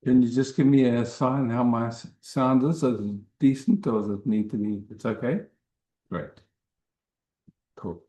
Can you just give me a sign how my sound is? Is it decent or does it need to be? It's okay? Great. Cool.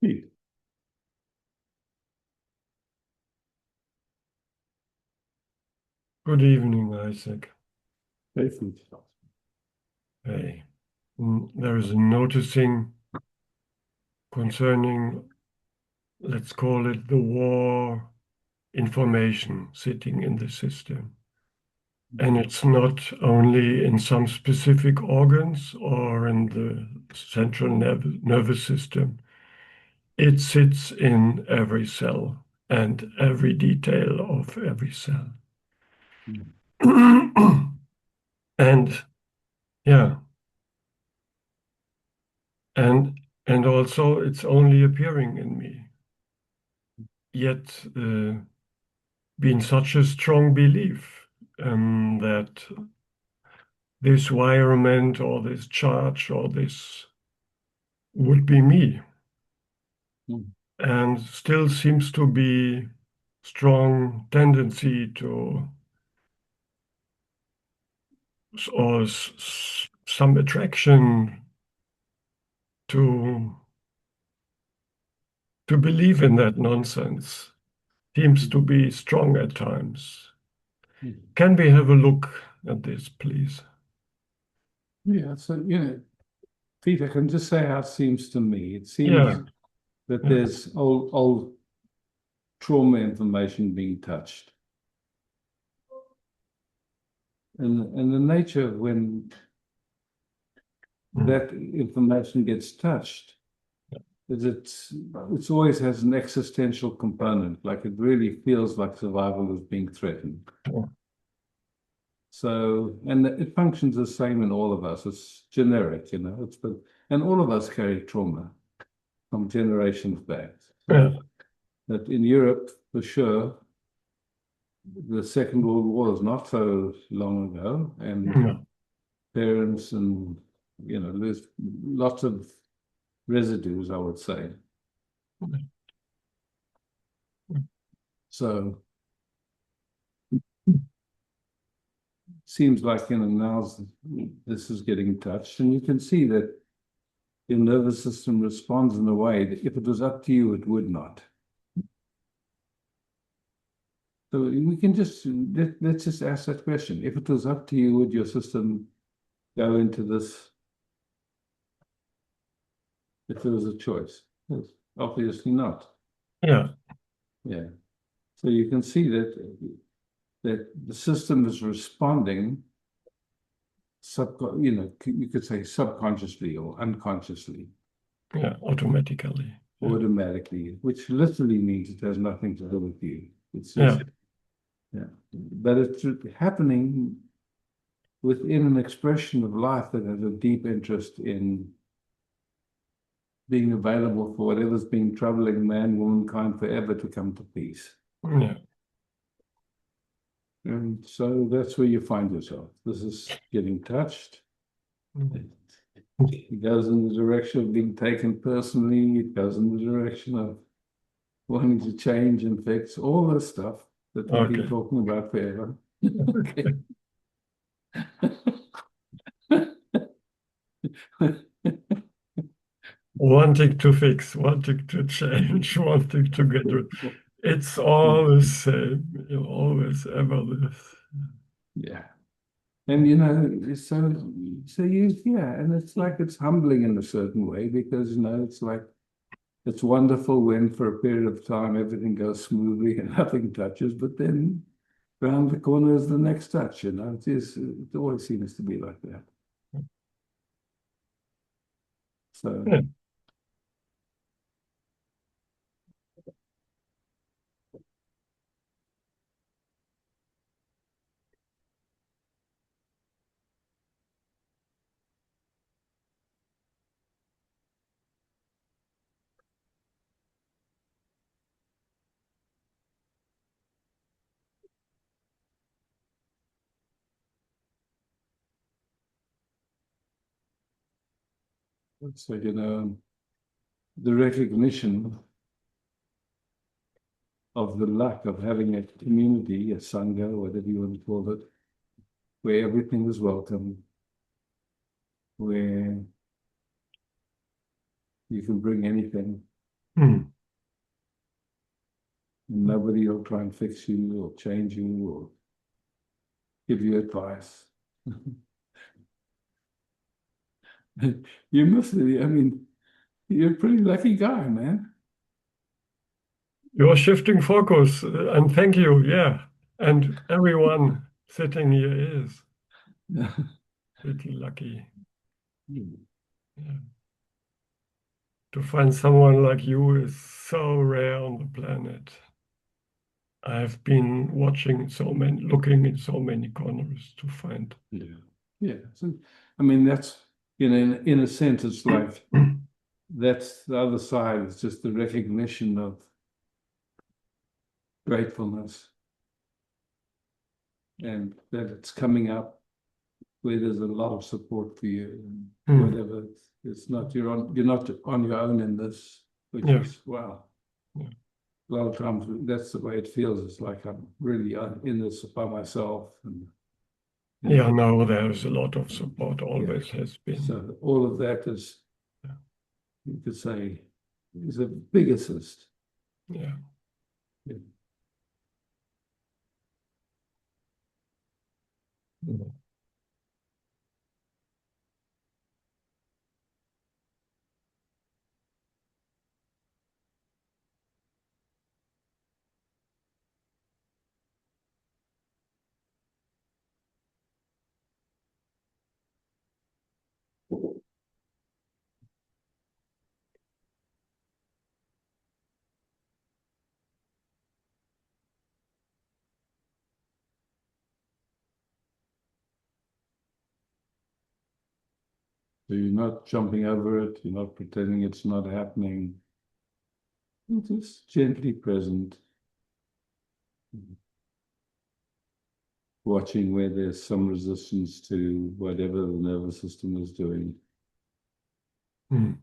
Pete. Good evening, Isaac. Hey, Pete. Hey, there is a noticing concerning, let's call it the war information sitting in the system. And it's not only in some specific organs or in the central nervous system. It sits in every cell and every detail of every cell. And yeah, and and also it's only appearing in me. Yet been such a strong belief that this environment or this charge or this would be me. And still seems to be strong tendency to or some attraction to believe in that nonsense. Seems to be strong at times. Can we have a look at this, please? Yeah, so, Peter, I can just say how it seems to me. It seems Yeah. that there's old trauma information being touched. And the nature of when that information gets touched is it always has an existential component, like it really feels like survival is being threatened. So, and it functions the same in all of us. It's generic, and all of us carry trauma from generations back. So that in Europe, for sure, the Second World War was not so long ago, and parents and, there's lots of residues, I would say. So seems like, now this is getting touched, and you can see that your nervous system responds in a way that if it was up to you, it would not. So we can let's just ask that question. If it was up to you, would your system go into this if there was a choice? Yes, obviously not. Yeah. Yeah. So you can see that the system is responding you could say subconsciously or unconsciously. Yeah, automatically. Automatically, which literally means it has nothing to do with you. It's just, but it's happening within an expression of life that has a deep interest in being available for whatever's been troubling man, womankind forever to come to peace. Yeah. And so that's where you find yourself. This is getting touched. It goes in the direction of being taken personally. It goes in the direction of wanting to change and fix all this stuff that we've been talking about forever. Okay. Wanting to fix, wanting to change, wanting to get rid. It's all the same. You always ever this. Yeah. And and it's like it's humbling in a certain way because it's like it's wonderful when for a period of time everything goes smoothly and nothing touches, but then around the corner is the next touch, it always seems to be like that. So So, the recognition of the luck of having a community, a sangha, whatever you want to call it, where everything is welcome, where you can bring anything, and nobody will try and fix you or change you or give you advice. You must, you're a pretty lucky guy, man. You're shifting focus, and thank you. Yeah. And everyone sitting here is pretty lucky. Yeah. To find someone like you is so rare on the planet. I've been looking in so many corners to find. Yeah. So, that's, in a sense, it's like that's the other side. It's just the recognition of gratefulness. and that it's coming up where there's a lot of support for you and whatever. It's not you're not on your own in this, which is wow. Yeah. A lot of times that's the way it feels. It's like I'm really in this by myself. And yeah, no, there's a lot of support, always has been. So all of that is, you could say, is a big assist. Yeah. Yeah. Yeah. So you're not jumping over it, you're not pretending it's not happening. You're just gently present, watching where there's some resistance to whatever the nervous system is doing. Mm.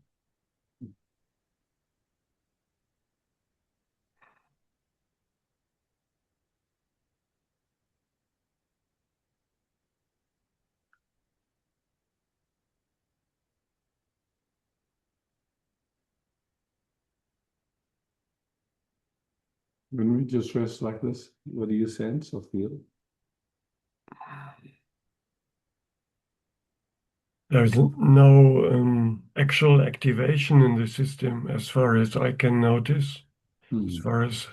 When we just rest like this, what do you sense or feel? There's no actual activation in the system as far as I can notice. As far as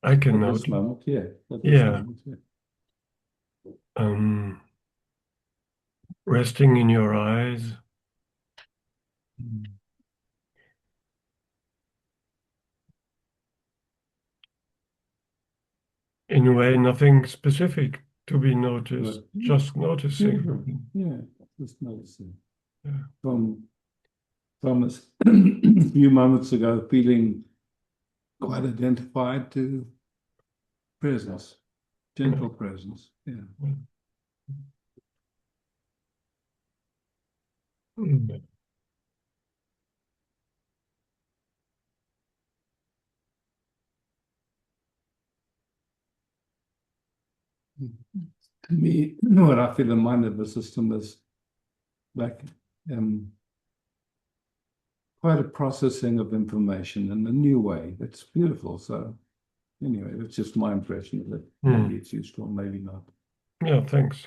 I can At notice. this moment, yeah. At this Yeah. moment, Resting in your eyes. In a way, nothing specific to be noticed, just noticing. Yeah, just noticing. Yeah. From a few moments ago, feeling quite identified to presence, gentle presence. Yeah. Mm. To me, what I feel in my nervous system is like quite a processing of information in a new way. It's beautiful. So anyway, it's just my impression of it. Maybe it's useful, maybe not. Yeah, thanks.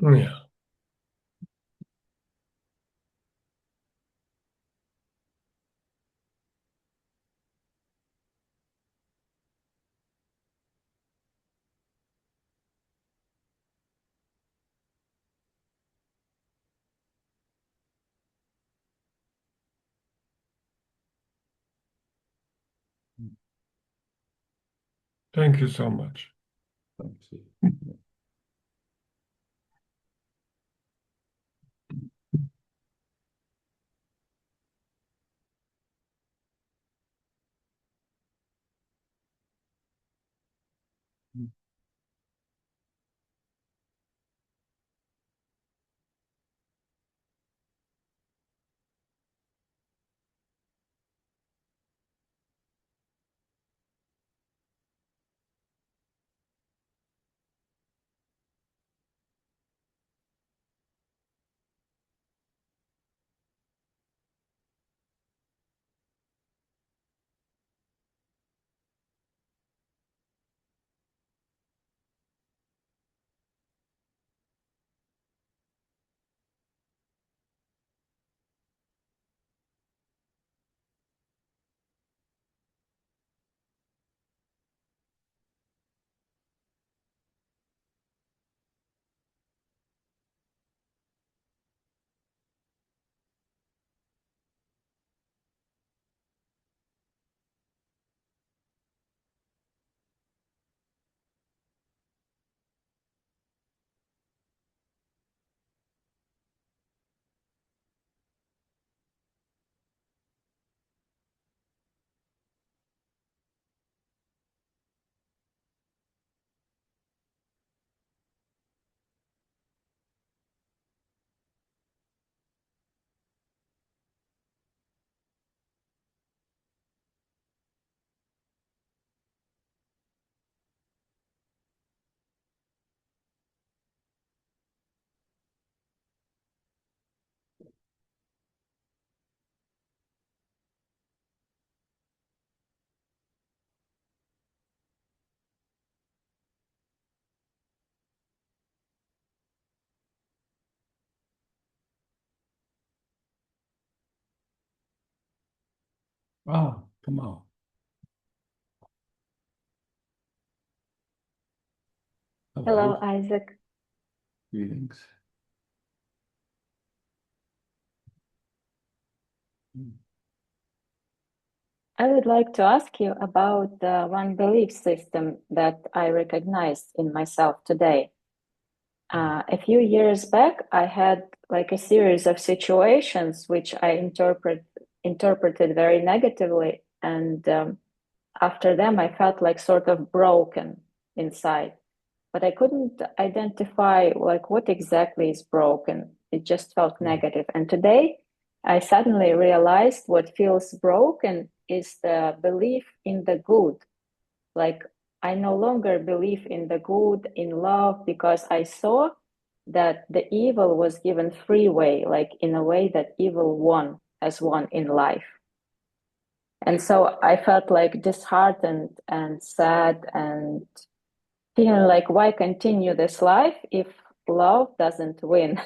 Yeah. Thank you so much. Thanks. Ah, come on. Hello, Isaac. Greetings. I would like to ask you about the one belief system that I recognized in myself today. A few years back, I had like a series of situations which I interpreted very negatively, and after them, I felt like sort of broken inside. But I couldn't identify like what exactly is broken. It just felt negative. And today, I suddenly realized what feels broken is the belief in the good. Like I no longer believe in the good, in love, because I saw that the evil was given free way, like in a way that evil won as won in life. And so I felt like disheartened and sad and feeling like, why continue this life if love doesn't win?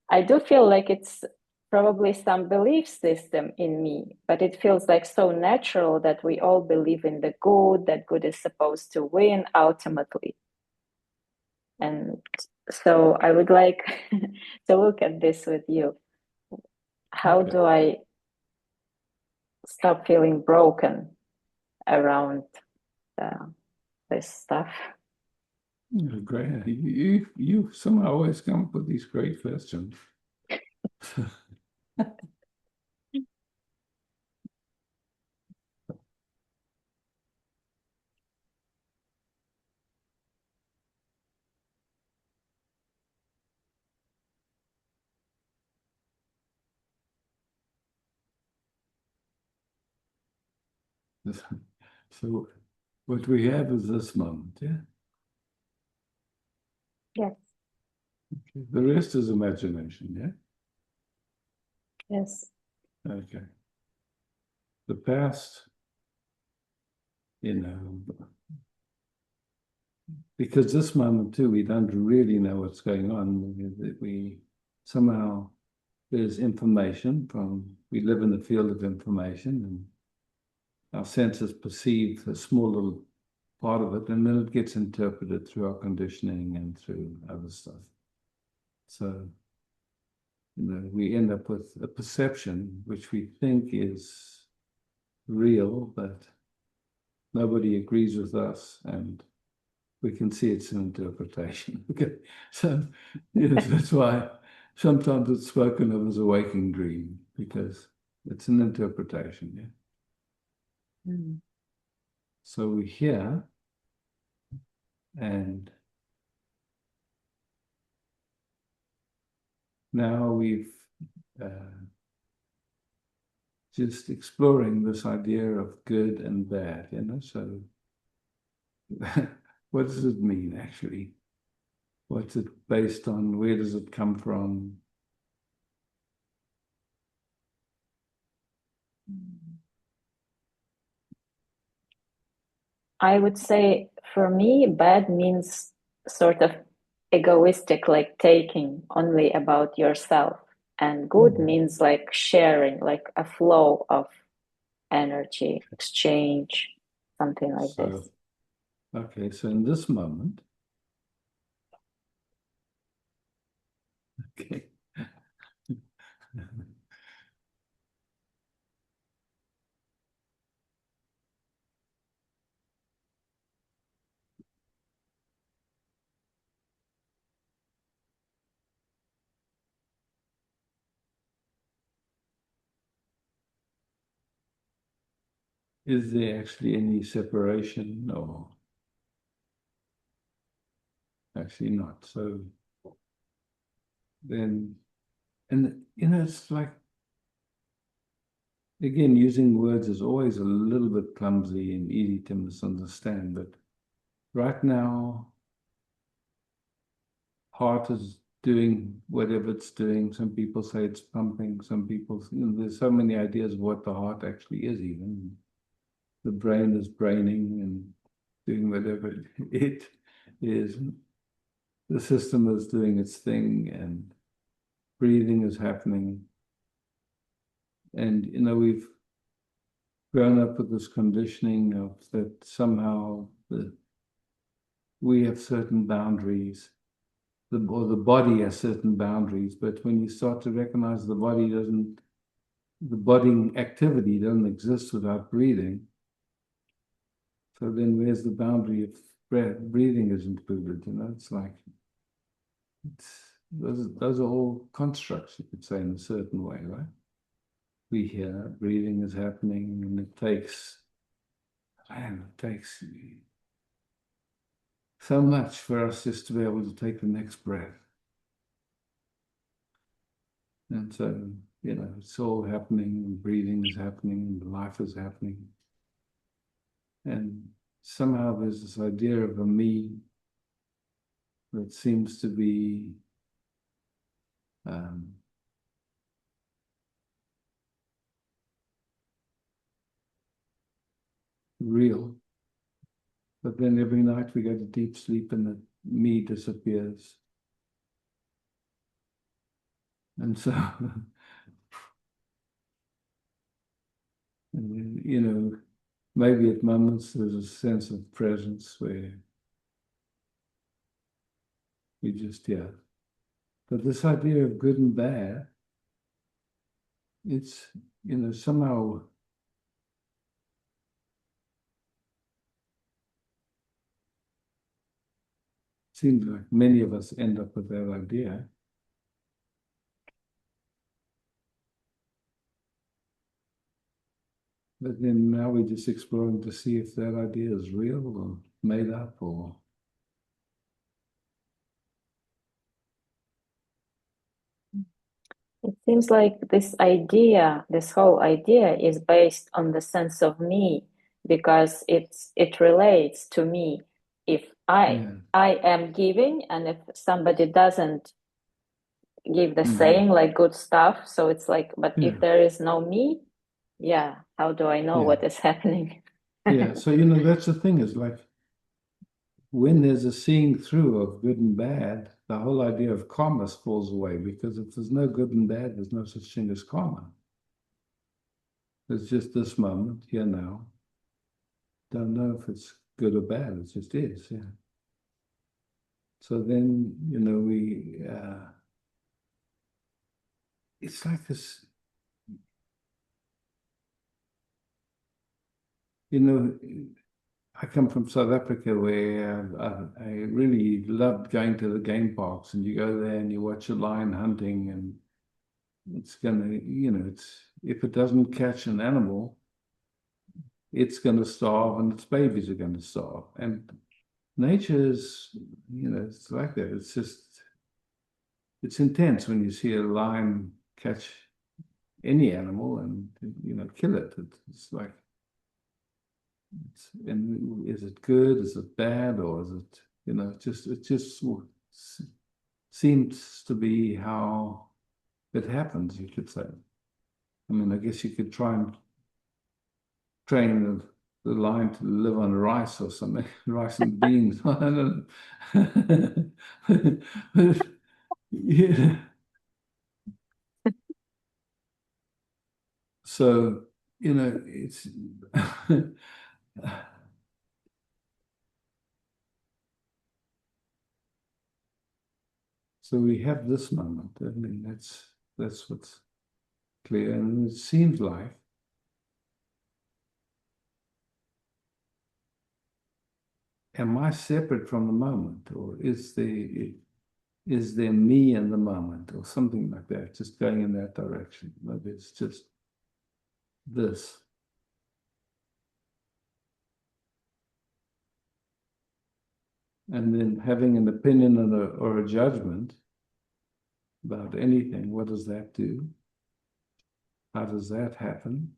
I do feel like it's probably some belief system in me, but it feels like so natural that we all believe in the good, that good is supposed to win ultimately. And so I would like to look at this with you. How do I stop feeling broken around this stuff? Great. You somehow always come up with these great questions. So what we have is this moment, yeah? Yes. Okay. The rest is imagination, yeah? Yes. Okay. The past, you know, because this moment too, we don't really know what's going on. We somehow there's information we live in the field of information, and our senses perceive a small little part of it, and then it gets interpreted through our conditioning and through other stuff. So, we end up with a perception which we think is real, but nobody agrees with us, and we can see it's an interpretation. Okay, so yes, that's why sometimes it's spoken of as a waking dream, because it's an interpretation. Yeah. Mm. So we hear, and now we've just exploring this idea of good and bad. So what does it mean actually? What's it based on? Where does it come from? I would say for me, bad means sort of egoistic, like taking only about yourself. And good means like sharing, like a flow of energy, exchange, something like this. Okay, so in this moment, okay. Is there actually any separation, or actually not? So then, and it's like, again, using words is always a little bit clumsy and easy to misunderstand, but right now, heart is doing whatever it's doing. Some people say it's pumping, some people, there's so many ideas of what the heart actually is, even. The brain is braining and doing whatever it is. The system is doing its thing, and breathing is happening. And, we've grown up with this conditioning of that somehow we have certain boundaries, or the body has certain boundaries, but when you start to recognize the body activity doesn't exist without breathing, so then where's the boundary of breathing is included? It's like, those are all constructs, you could say, in a certain way, right? We hear breathing is happening, and it takes so much for us just to be able to take the next breath. And so, it's all happening, and breathing is happening, and life is happening. And somehow there's this idea of a me that seems to be real. But then every night we go to deep sleep and the me disappears. And so, maybe at moments there's a sense of presence where we just, But this idea of good and bad, it's, somehow seems like many of us end up with that idea. But then now we're just exploring to see if that idea is real or made up, or It seems like this whole idea is based on the sense of me, because it relates to me. If I am giving, and if somebody doesn't give the same, like good stuff, so it's like, but if there is no me, how do I know what is happening? So that's the thing, is like, when there's a seeing through of good and bad, the whole idea of karma falls away, because if there's no good and bad, there's no such thing as karma. It's just this moment, here now. Don't know if it's good or bad, it just is, So then, it's like this, I come from South Africa, where I really loved going to the game parks, and you go there and you watch a lion hunting, and it's gonna, if it doesn't catch an animal, it's gonna starve, and its babies are gonna starve. And nature is, it's like that. It's just, it's intense when you see a lion catch any animal and, kill it. It's like, and is it good? Is it bad? Or is it, it just seems to be how it happens, you could say. I mean, I guess you could try and train the lion to live on rice or something, rice and beans. I don't know. Yeah. So, it's so we have this moment. I mean, that's what's clear. And it seems like, am I separate from the moment, or is there me in the moment, or something like that, just going in that direction? Maybe it's just this. And then having an opinion or a judgment about anything, what does that do? How does that happen?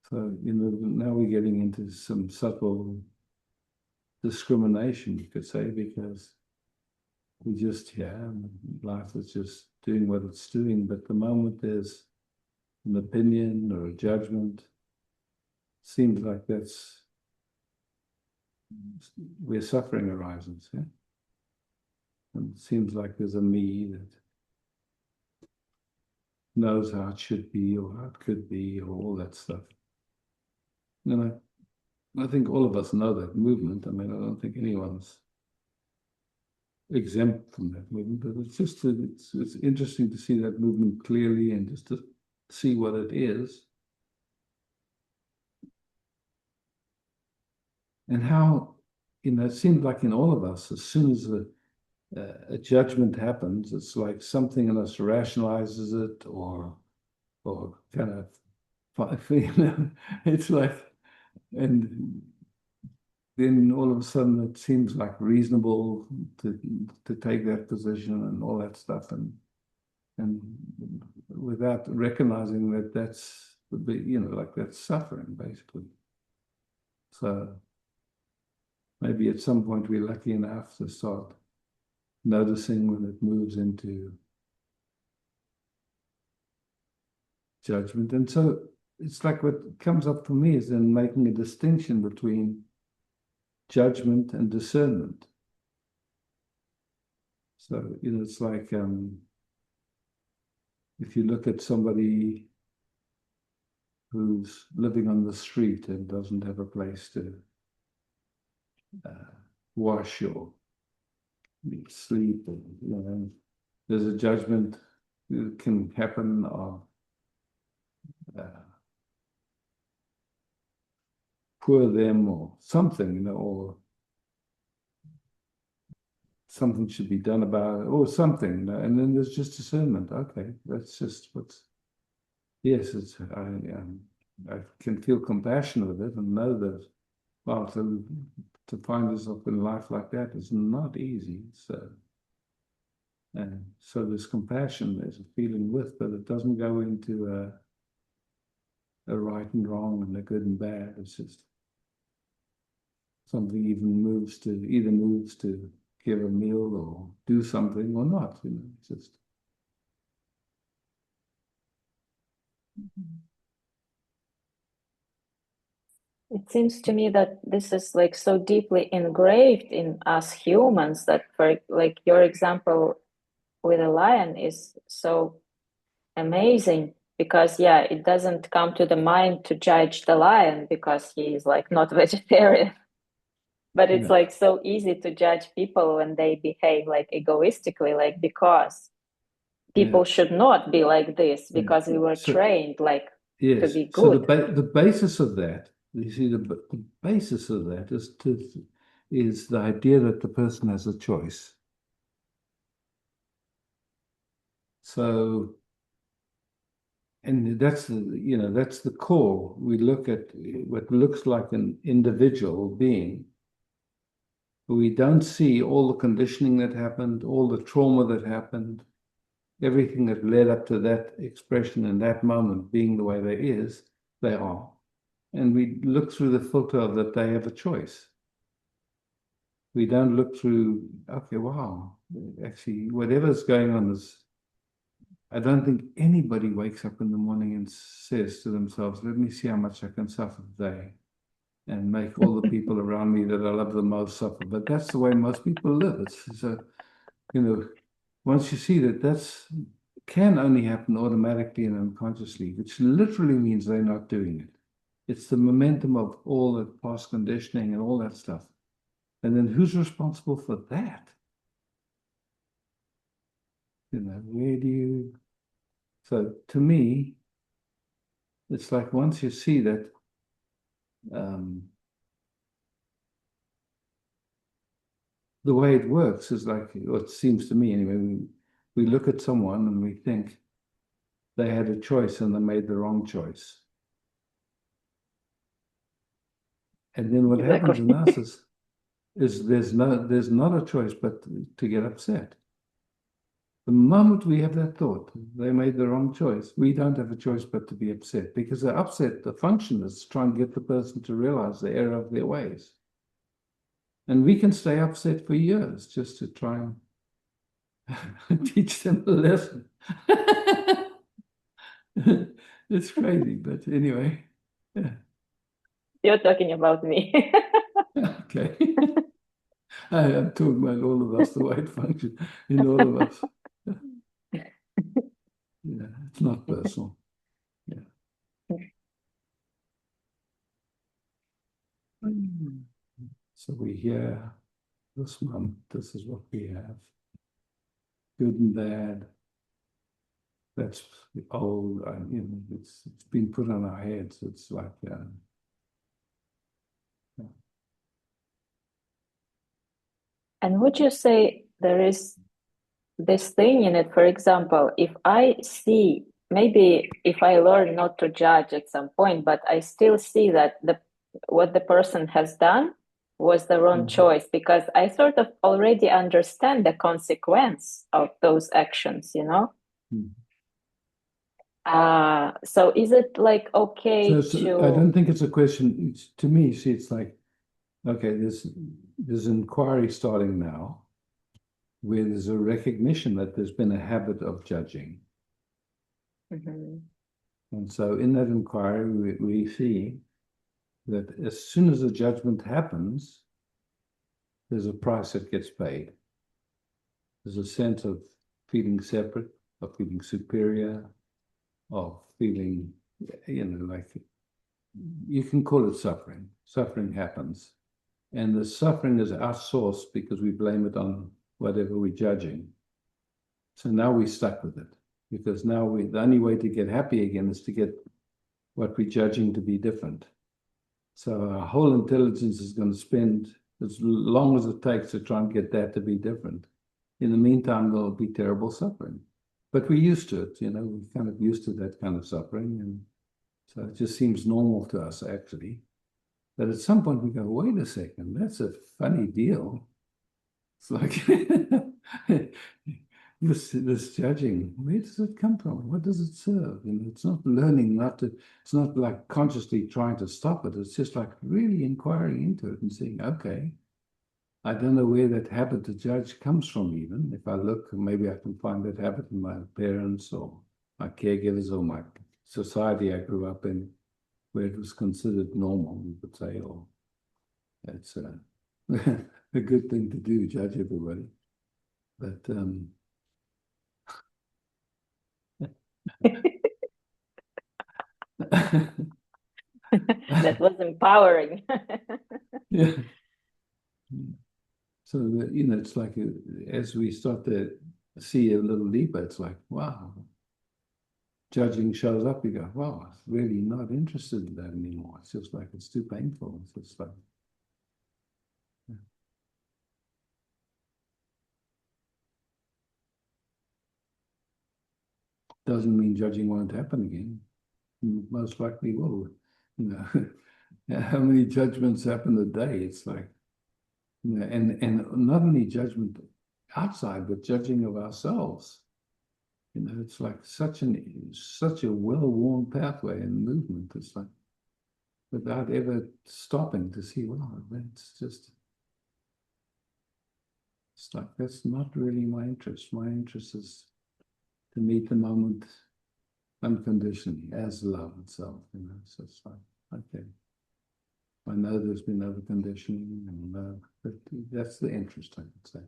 So, now we're getting into some subtle discrimination, you could say, because we just, life is just doing what it's doing. But the moment there's an opinion or a judgment, seems like that's where suffering arises. And it seems like there's a me that knows how it should be or how it could be or all that stuff. I think all of us know that movement. I mean, I don't think anyone's exempt from that movement, but it's interesting to see that movement clearly and just to see what it is. And how, it seems like in all of us, as soon as a judgment happens, it's like something in us rationalizes it or kind of, it's like, and then all of a sudden it seems like reasonable to take that position and all that stuff, and without recognizing that that's like that's suffering basically. So maybe at some point we're lucky enough to start noticing when it moves into judgment. And so it's like what comes up for me is then making a distinction between judgment and discernment. So, it's like if you look at somebody who's living on the street and doesn't have a place to wash or sleep, and there's a judgment that can happen of poor them or something, or something should be done about it or something, and then there's just discernment. Okay, that's just yes, I can feel compassion with it and know that, well, to find yourself in life like that is not easy. And so there's compassion, there's a feeling with, but it doesn't go into a right and wrong and a good and bad. It's just something either moves to give a meal or do something or not. It's just. It seems to me that this is like so deeply engraved in us humans that, for like your example with a lion is so amazing, because it doesn't come to the mind to judge the lion because he is like not vegetarian. But it's like so easy to judge people when they behave like egoistically, like because people should not be like this because we were trained like to be good. So the basis of that, you see, the basis of that is the idea that the person has a choice. So, and that's the core. We look at what looks like an individual being. We don't see all the conditioning that happened, all the trauma that happened, everything that led up to that expression in that moment being the way they are. And we look through the filter of that they have a choice. We don't look through, okay, wow, actually, whatever's going on is, I don't think anybody wakes up in the morning and says to themselves, let me see how much I can suffer today and make all the people around me that I love the most suffer. But that's the way most people live. So, once you see that can only happen automatically and unconsciously, which literally means they're not doing it. It's the momentum of all the past conditioning and all that stuff. And then who's responsible for that? Where do you... So to me, it's like once you see that the way it works is like, or it seems to me anyway, we look at someone and we think they had a choice and they made the wrong choice. And then what happens in us is there's not a choice but to get upset. The moment we have that thought, they made the wrong choice, we don't have a choice but to be upset, because the function is to try and get the person to realize the error of their ways. And we can stay upset for years just to try and teach them a lesson. It's crazy, but anyway. Yeah. You're talking about me. Okay. I'm talking about all of us, the way it functions in all of us. Yeah, it's not personal. Yeah. So we hear this month, this is what we have. Good and bad. That's old, it's been put on our heads. It's like, And would you say there is this thing in it? For example, if I see, maybe if I learn not to judge at some point, but I still see that what the person has done was the wrong choice, because I sort of already understand the consequence of those actions, you know? So is it like okay to... I don't think it's a question. To me, see, it's like, okay, there's inquiry starting now, where there's a recognition that there's been a habit of judging. And so in that inquiry, we see that as soon as a judgment happens, there's a price that gets paid. There's a sense of feeling separate, of feeling superior, of feeling, like, you can call it suffering. Suffering happens. And the suffering is our source because we blame it on whatever we're judging. So now we're stuck with it, because now the only way to get happy again is to get what we're judging to be different. So our whole intelligence is going to spend as long as it takes to try and get that to be different. In the meantime, there'll be terrible suffering. But we're used to it, we're kind of used to that kind of suffering. And so it just seems normal to us, actually. But at some point we go, wait a second, that's a funny deal. It's like this judging, where does it come from? What does it serve? It's not learning, it's not like consciously trying to stop it. It's just like really inquiring into it and saying, okay, I don't know where that habit to judge comes from even. If I look, maybe I can find that habit in my parents or my caregivers or my society I grew up in, where it was considered normal, you could say, or it's a good thing to do, judge everybody. But that was empowering. yeah. So it's like as we start to see a little deeper, it's like, wow, judging shows up. You go, wow, I'm really not interested in that anymore. It's just like it's too painful. It's just like, doesn't mean judging won't happen again. Most likely will. How many judgments happen a day? It's like, and not only judgment outside, but judging of ourselves. It's like such a well-worn pathway and movement. It's like without ever stopping to see, wow, it's like that's not really my interest. My interest is to meet the moment unconditionally as love itself. So it's like, okay, I know there's been other conditioning, and but that's the interest, I would say.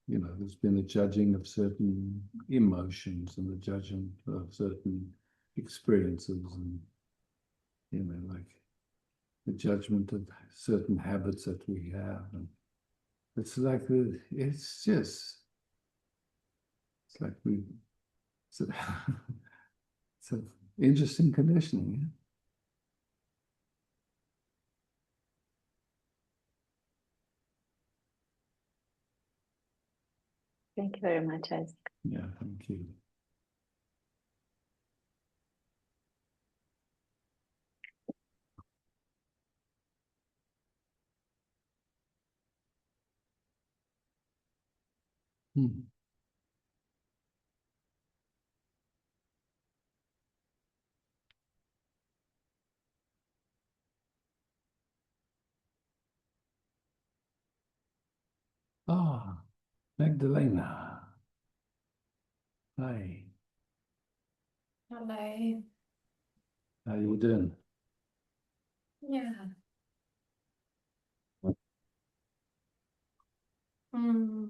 There's been a judging of certain emotions and the judging of certain experiences, and like the judgment of certain habits that we have. And it's like it's like it's an interesting conditioning. Yeah? Thank you very much, Isaac. Yeah, thank you. Ah, Magdalena. Hi. Hello. How you doing? Yeah. Mm.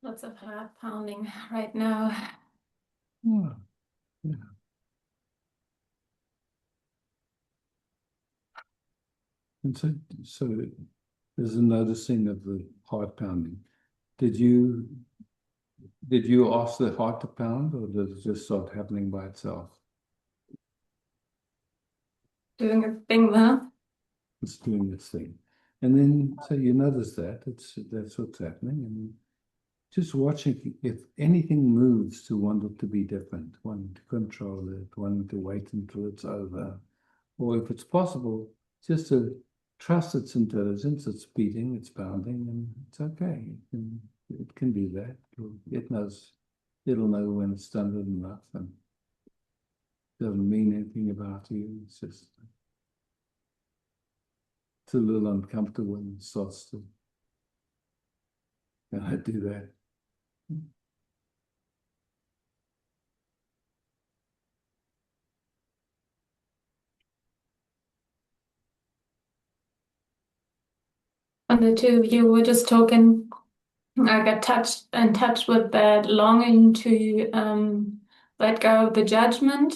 Lots of heart pounding right now. Oh, yeah. And so there's a noticing of the heart pounding. Did you ask the heart to pound, or did it just start happening by itself? Doing a thing there. It's doing its thing. And then, so you notice that's what's happening, and just watching if anything moves to want it to be different, wanting to control it, wanting to wait until it's over, or if it's possible, just to trust its intelligence, it's beating, it's pounding, and it's okay. It can do that. It'll know when it's done it enough, and doesn't mean anything about you. It's a little uncomfortable when it starts to do that. And the two of you were just talking. I got in touch with that longing to let go of the judgment,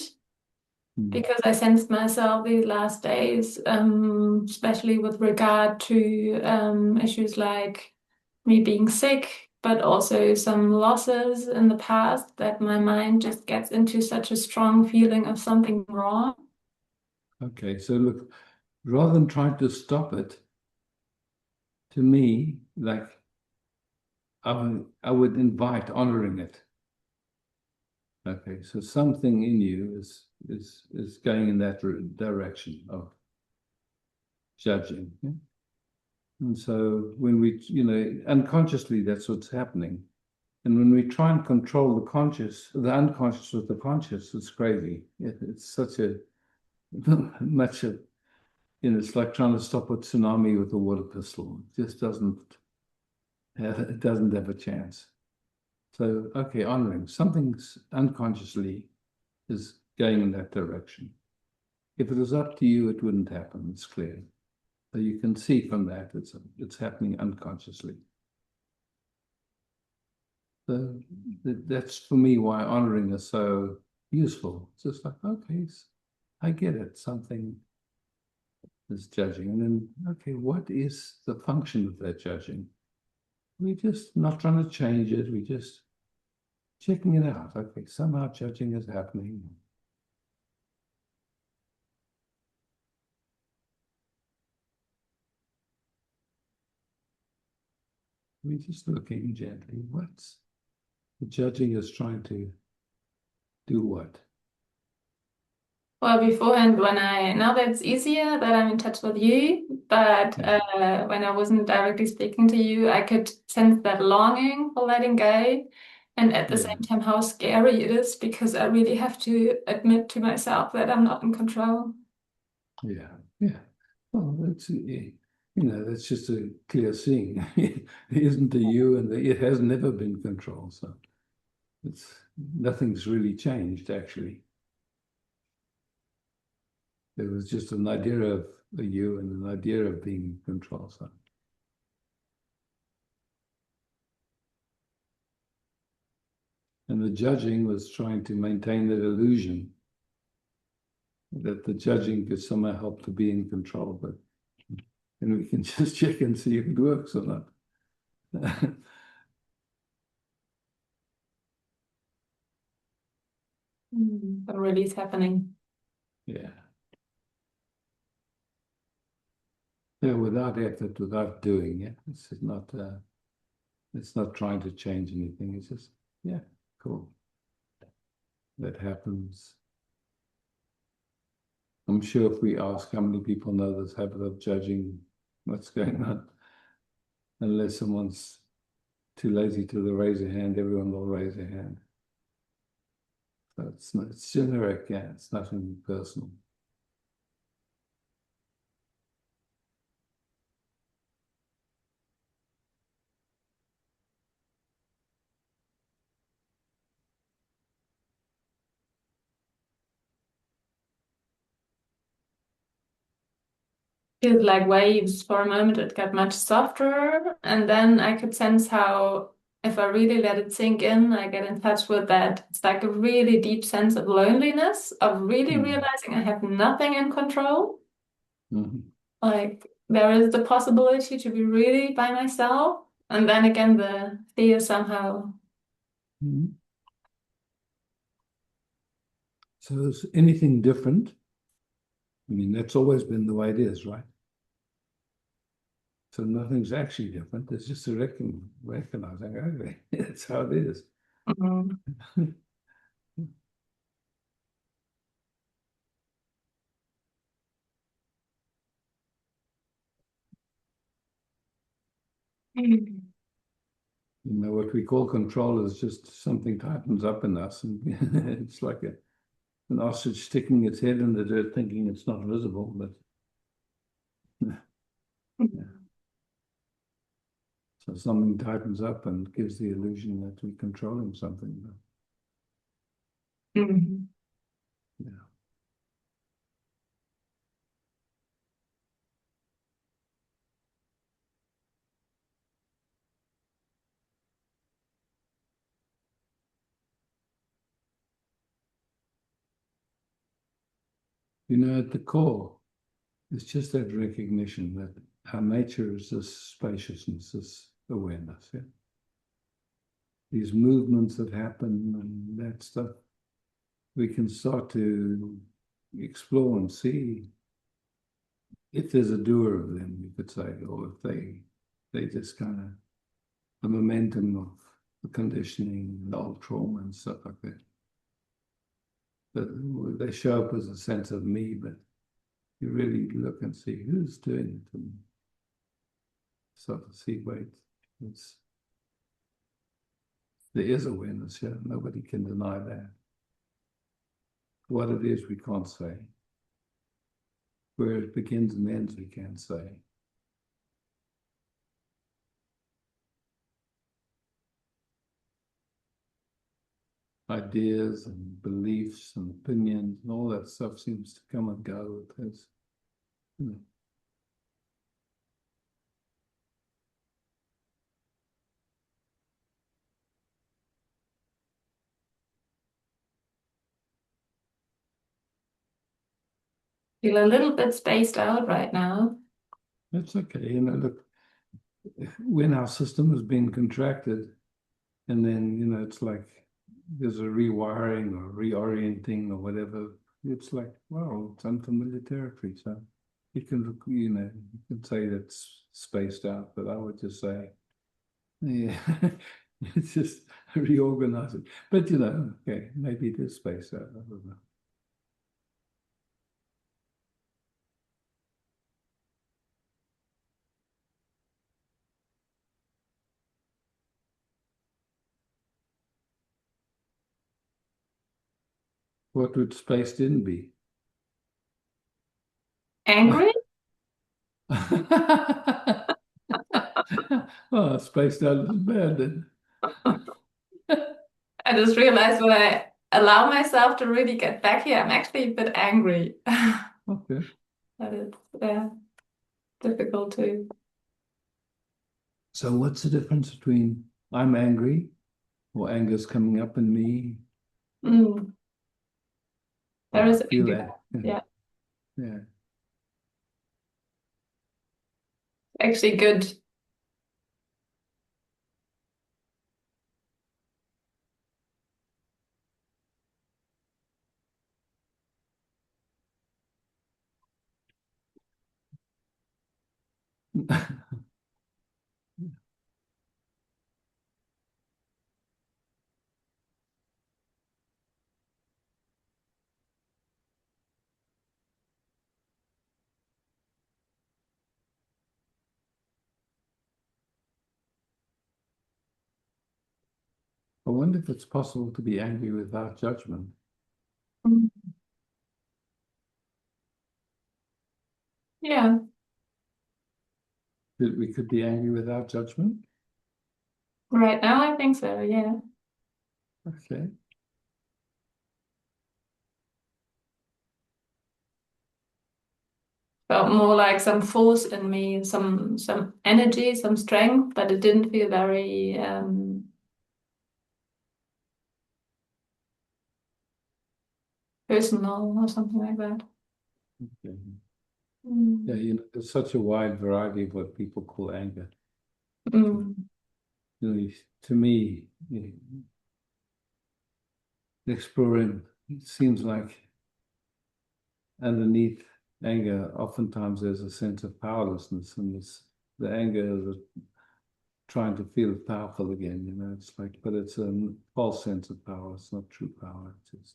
because I sensed myself these last days, especially with regard to issues like me being sick, but also some losses in the past, that my mind just gets into such a strong feeling of something wrong. Okay, so look, rather than trying to stop it, to me, like I would invite honoring it. Okay, so something in you is going in that direction of judging. Yeah? And so when we, unconsciously, that's what's happening. And when we try and control the unconscious with the conscious, it's crazy. It's such a much of, it's like trying to stop a tsunami with a water pistol. It just doesn't have a chance. So, okay, honoring something's unconsciously is going in that direction. If it was up to you, it wouldn't happen. It's clear. So you can see from that it's happening unconsciously. So that's for me why honoring is so useful. It's just like, okay, I get it. Something is judging, and then okay, what is the function of that judging? We're just not trying to change it. We're just checking it out. Okay, somehow judging is happening. We're just looking gently. What's the judging is trying to do what? Well, beforehand, now that it's easier that I'm in touch with you, but when I wasn't directly speaking to you, I could sense that longing for letting go. And at the same time, how scary it is, because I really have to admit to myself that I'm not in control. Yeah. Well, that's just a clear seeing. It isn't a you, and it has never been controlled. So nothing's really changed, actually. There was just an idea of a you and an idea of being in control. So. And the judging was trying to maintain that illusion that the judging could somehow help to be in control, and we can just check and see if it works or not. But really is happening. Yeah. Yeah, without effort, without doing it. It's not trying to change anything. It's just, yeah, cool. That happens. I'm sure if we ask how many people know this habit of judging what's going on, unless someone's too lazy to raise a hand, everyone will raise a hand. So it's generic, yeah, it's nothing personal. feels like waves. For a moment, it got much softer, and then I could sense how, if I really let it sink in, I get in touch with that. It's like a really deep sense of loneliness, of really realizing I have nothing in control. Like there is the possibility to be really by myself, and then again, the fear somehow. So is anything different? I mean, that's always been the way it is, right? So nothing's actually different. It's just a recognizing, okay, that's how it is. You know, what we call control is just something tightens up in us, and it's like an ostrich sticking its head in the dirt, thinking it's not visible, but yeah. So something tightens up and gives the illusion that we're controlling something. Yeah. You know, at the core, it's just that recognition that our nature is this spaciousness, this awareness. Yeah? These movements that happen and that stuff, we can start to explore and see if there's a doer of them, you could say, or if they just kind of the momentum of the conditioning, the old trauma and stuff like that. But they show up as a sense of me, but you really look and see who's doing it and start to see, wait, there is awareness here. Nobody can deny that. What it is, we can't say. Where it begins and ends, we can't say. Ideas and beliefs and opinions and all that stuff seems to come and go. There's, you know. Feel a little bit spaced out right now. That's okay. You know, look, when our system has been contracted, and then, you know, it's like there's a rewiring or reorienting or whatever. It's like, well, it's unfamiliar territory. So you can look, you know, you can say that's spaced out, but I would just say, yeah, it's just reorganizing. But, you know, okay, maybe it is spaced out. I don't know. What would spaced in be? Angry? Oh, spaced out is bad then. I just realized when I allow myself to really get back here, I'm actually a bit angry. Okay. That is difficult too. So what's the difference between I'm angry or anger's coming up in me? There is feel anger. that. Yeah. Yeah. Actually good. I wonder if it's possible to be angry without judgment. Yeah. That we could be angry without judgment? Right now, I think so, yeah. Felt more like some force in me, some energy, some strength, but it didn't feel very personal or something like that. Okay. Mm. Yeah, there's such a wide variety of what people call anger. Mm. To me, exploring, it seems like underneath anger, oftentimes there's a sense of powerlessness, and the anger is trying to feel powerful again. It's like, but it's a false sense of power. It's not true power. It's just.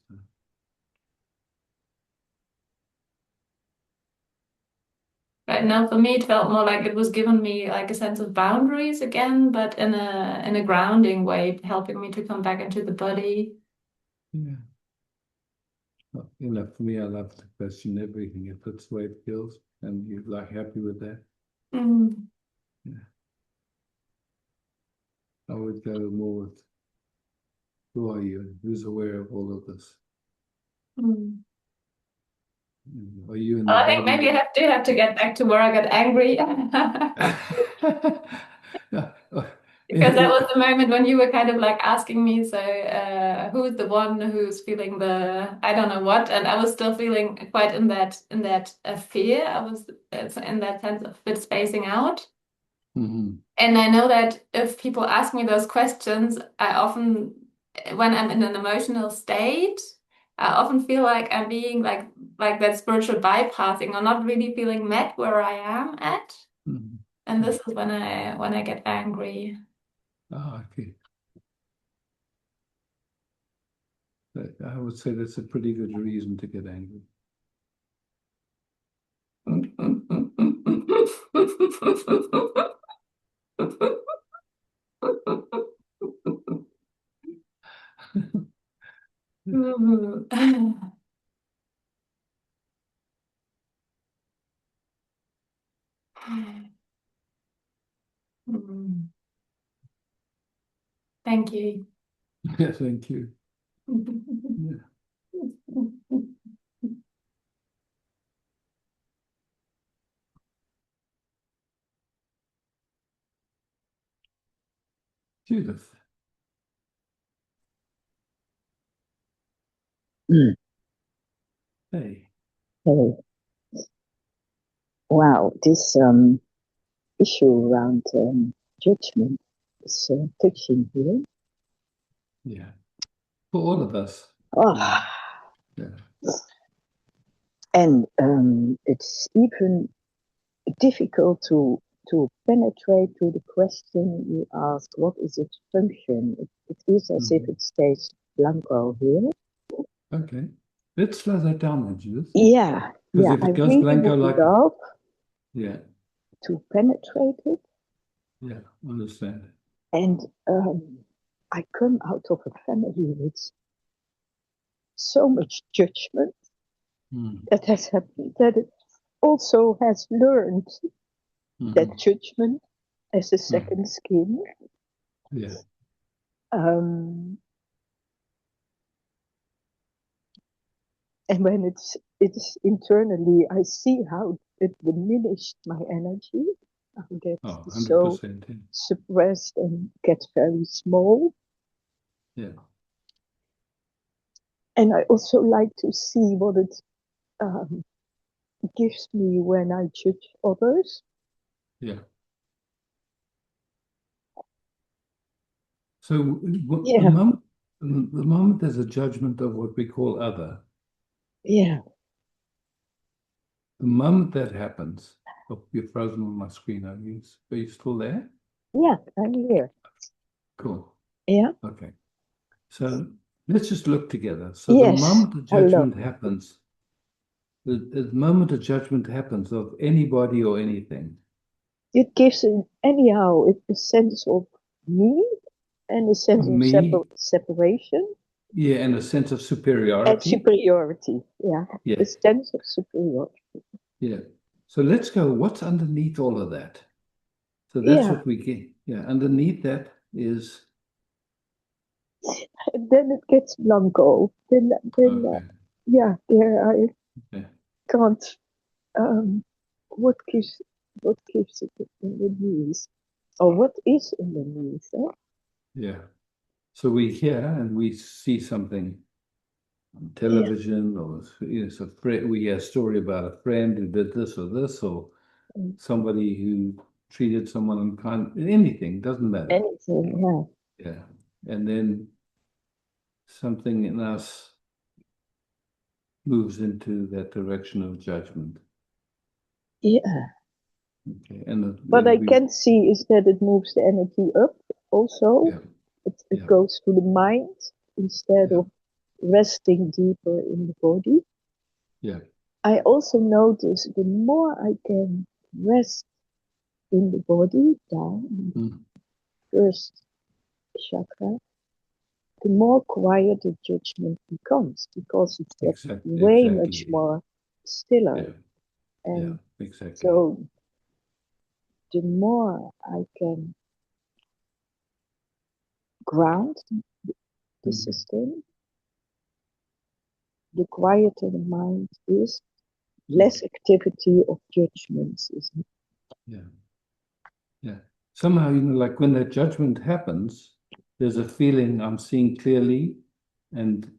Right now, for me, it felt more like it was giving me like a sense of boundaries again, but in a grounding way, helping me to come back into the body. Yeah. For me, I love to question everything if it's the way it feels, and you're like happy with that. Mm. Yeah. I would go more with who are you? Who's aware of all of this? Mm. Are you in the I think body? maybe I have to get back to where I got angry. Because that was the moment when you were kind of like asking me, so who's the one who's feeling the I don't know what, and I was still feeling quite in that fear. I was in that sense of a bit spacing out. Mm-hmm. And I know that if people ask me those questions, I often, when I'm in an emotional state, I often feel like I'm being like that spiritual bypassing or not really feeling met where I am at. Mm-hmm. And this is when I get angry. Okay. I would say that's a pretty good reason to get angry. Thank you. Yeah, thank you. Yeah. Judith. Mm. Hey. Hey. Wow, this issue around judgment is touching here. Yeah. For all of us. Oh. Yeah. And it's even difficult to penetrate to the question you ask, what is its function? It is as if it stays blanco here. Okay. Let's slow that down, Judith. Yeah. Because Yeah, if it I goes really blanco would like love yeah. to penetrate it. Yeah, understand. And I come out of a family with so much judgment that has happened, that it also has learned that judgment as a second skin. Yeah. And when it's internally, I see how it diminished my energy. I get so suppressed and get very small. Yeah. And I also like to see what it gives me when I judge others. Yeah. So the moment there's a judgment of what we call other. Yeah. The moment that happens, you're frozen on my screen. Are you still there? Yeah, I'm here. Cool. Yeah. Okay. So let's just look together. So yes, the moment the judgment happens, the moment a judgment happens of anybody or anything, it gives anyhow a sense of me and a sense of separation. Yeah, and a sense of superiority. And superiority, yeah. A sense of superiority. Yeah. So let's go, what's underneath all of that? So that's what we get. Yeah, underneath that is... And then it gets blanco. Then yeah, there I can't what keeps it in the news, or what is in the news? Eh? Yeah. So we hear and we see something on television, or we hear a story about a friend who did this or this, or somebody who treated someone unkind. Anything, doesn't matter. Anything, yeah. Yeah. And then something in us moves into that direction of judgment. Yeah. Okay. And what I can see is that it moves the energy up also. Yeah. It goes to the mind instead of resting deeper in the body. Yeah. I also notice the more I can rest in the body, down in the first chakra, the more quiet the judgment becomes, because it gets way much more stiller. And so the more I can ground the system, the quieter the mind is, less activity of judgments is. Yeah. Somehow, like when that judgment happens, there's a feeling I'm seeing clearly, and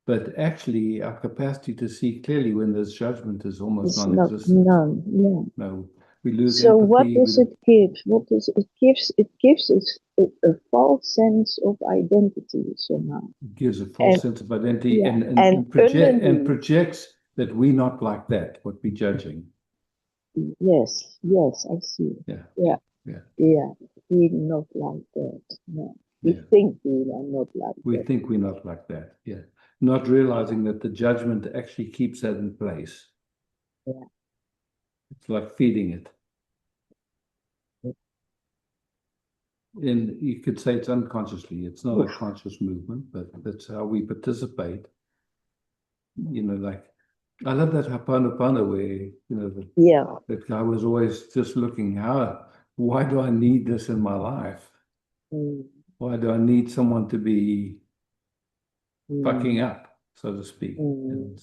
but actually our capacity to see clearly when there's judgment is almost non-existent. None, yeah. No, we lose so empathy. What does it give? What does it gives? It gives us a false sense of identity somehow. It gives a false sense of identity, and projects that we're not like that, what we're judging. Yes, I see. Yeah. We're not like that. No. We think we are not like that. We think we're not like that, not realizing that the judgment actually keeps that in place. Yeah. It's like feeding it. And you could say it's unconsciously. It's not a conscious movement, but that's how we participate. Like, I love that Ho'oponopono where, that guy was always just looking, why do I need this in my life? Why do I need someone to be fucking up, so to speak? And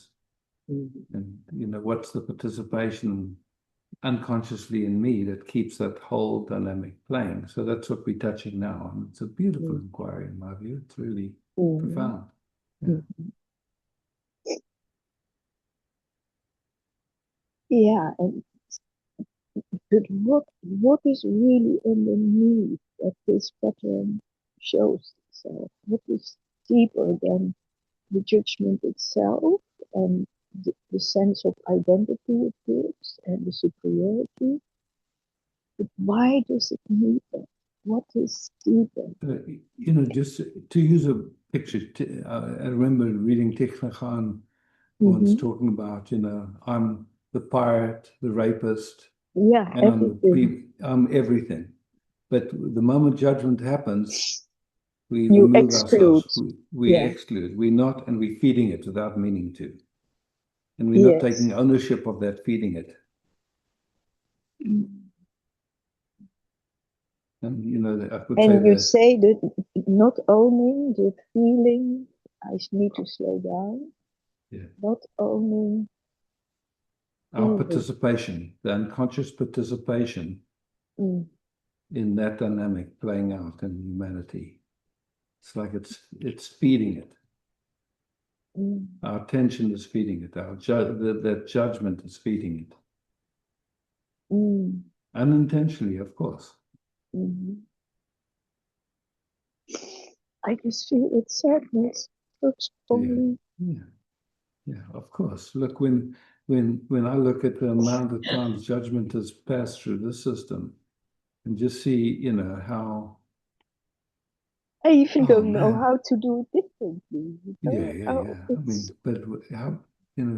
what's the participation unconsciously in me that keeps that whole dynamic playing? So that's what we're touching now. And it's a beautiful inquiry in my view. It's really profound. But what is really underneath that this pattern shows itself? What is deeper than the judgment itself and the sense of identity it gives and the superiority? But why does it need that? What is deeper? Just to use a picture, I remember reading Thich Nhat Hanh once talking about, I'm the pirate, the rapist, and everything. I'm everything. But the moment judgment happens, we you remove exclude. ourselves. We exclude. We're not, and we're feeding it without meaning to. And we're not taking ownership of that feeding it. And I would say that not owning the feeling, I need to slow down. Not owning our participation, the unconscious participation in that dynamic playing out in humanity. It's like it's feeding it. Our attention is feeding it. That judgment is feeding it. Unintentionally, of course. I just feel it's sadness. Yeah, of course. Look, when I look at the amount of times judgment has passed through the system, and just see, how I even don't know how to do it differently. I mean, but how,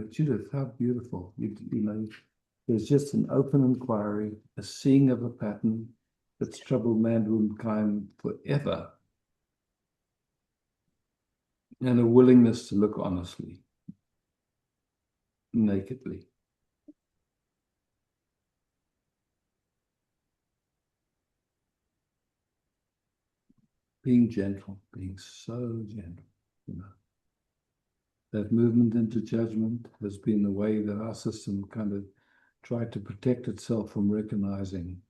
Judith, how beautiful. There's just an open inquiry, a seeing of a pattern that's troubled mankind forever, and a willingness to look honestly, nakedly. Being gentle, being so gentle, That movement into judgment has been the way that our system kind of tried to protect itself from recognizing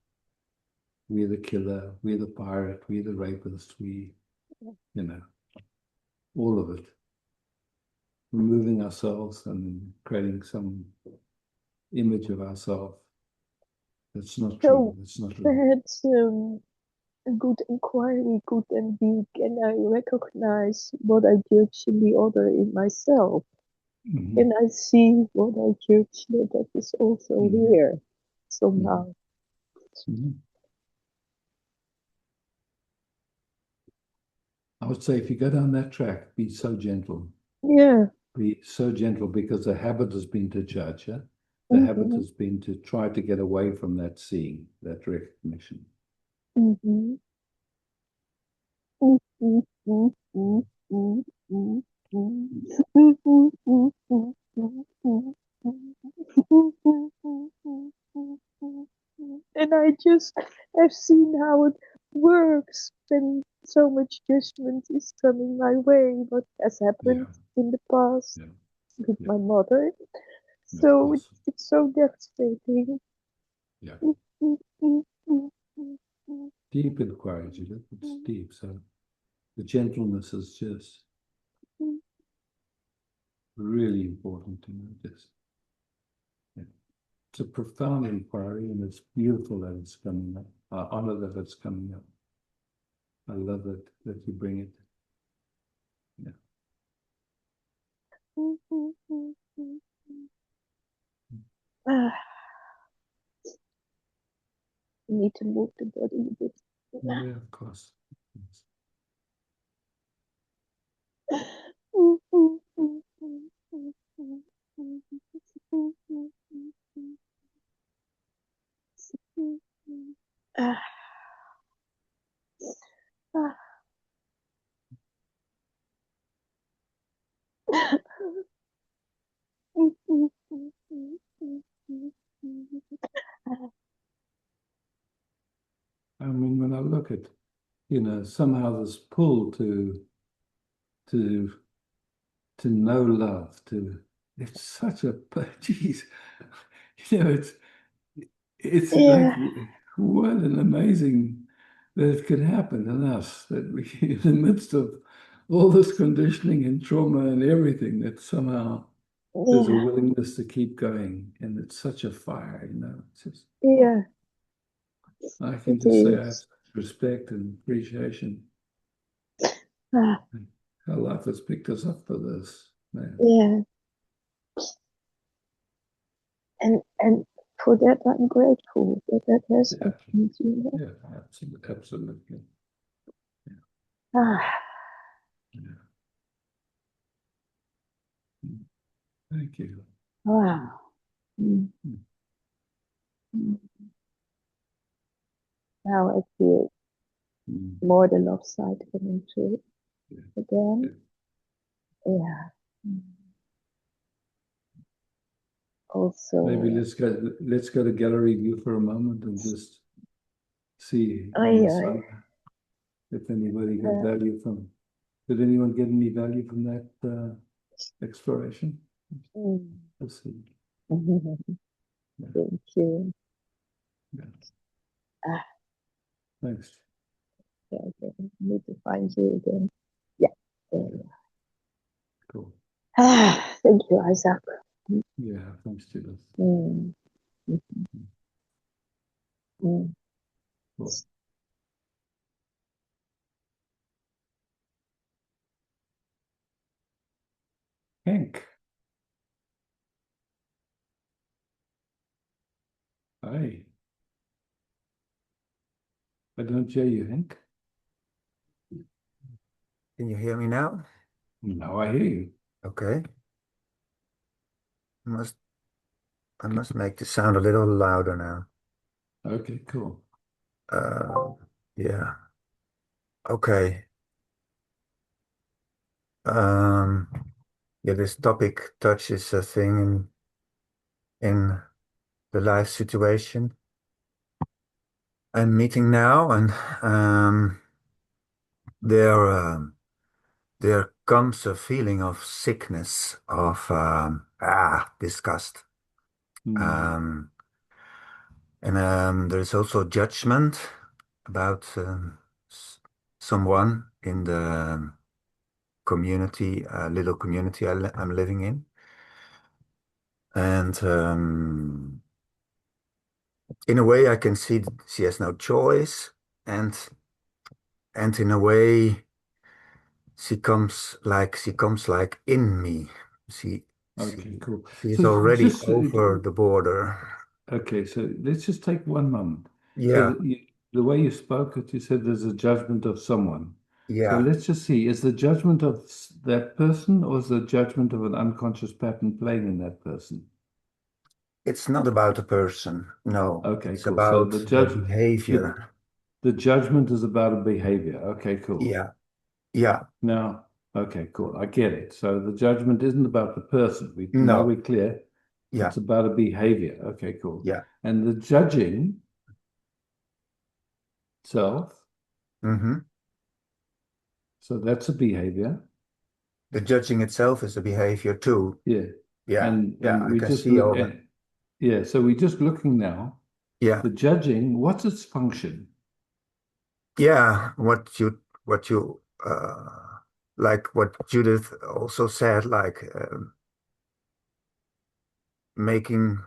we're the killer, we're the pirate, we're the rapist, all of it. Removing ourselves and creating some image of ourselves that's not true. That's not real. Perhaps a good inquiry could then be, can I recognize what I judge in the other in myself? Mm-hmm. Can I see what I judge that is also here somehow? Mm-hmm. I would say if you go down that track, be so gentle. Yeah. Be so gentle, because the habit has been to judge. Yeah? The habit has been to try to get away from that seeing, that recognition. Mm-hmm. And I just have seen how it works when so much judgment is coming my way, what has happened in the past with my mother. So it's so devastating. Yeah. Deep inquiry, Judith. It's deep. So the gentleness is just really important to notice. Yeah. It's a profound inquiry, and it's beautiful that it's coming up. I honor that it's coming up. I love it that you bring it. Yeah. You need to move the body a bit. Yeah, of course. I mean, when I look at, somehow this pull to know love, it's such a, geez, it's like, what an amazing that it could happen in us, that we, in the midst of all this conditioning and trauma and everything, that somehow there's a willingness to keep going, and it's such a fire, It's just, I can just say I have such respect and appreciation. How life has picked us up for this, man. Yeah. And for that I'm grateful that has happened. Yeah, absolutely. Yeah. Thank you. Wow. Now I feel more the love side coming through again. Yeah. Also, maybe let's go to gallery view for a moment and just see if anybody got value from. Did anyone get any value from that exploration? Let's see. Thank you. Thanks. Okay. I need to find you again. Yeah. Cool. Thank you, Isaac. Yeah, thanks, Judith. Cool. Hank. Hi. I don't hear you, Hank. Can you hear me now? Now I hear you. Okay. I must make the sound a little louder now. Okay, cool. Yeah. Okay. Yeah, this topic touches a thing in the life situation I'm meeting now, and there comes a feeling of sickness, of disgust. And there's also judgment about someone in the community, little community I'm living in. And in a way, I can see that she has no choice, and in a way, she comes like in me. She Okay, cool. she is So already just over the border. okay, so let's just take one moment. So Yeah, the way you spoke it, you said there's a judgment of someone. So yeah. let's just see, is the judgment of that person or is the judgment of an unconscious pattern playing in that person? It's not about a person. No, Okay, it's cool. So about the the behavior. the judgment is about a behavior. Okay, cool. Yeah, yeah. Now, okay, cool. I get it. So the judgment isn't about the person. Now No, we're clear. yeah, It's about a behavior. Okay, cool. yeah. And the judging self, Hmm. so that's a behavior. The judging itself is a behavior too. Yeah. Yeah, yeah. And I we can just see look all that. at, yeah, so we're just looking now. Yeah, The judging, what's its function? yeah. What you like what Judith also said, like making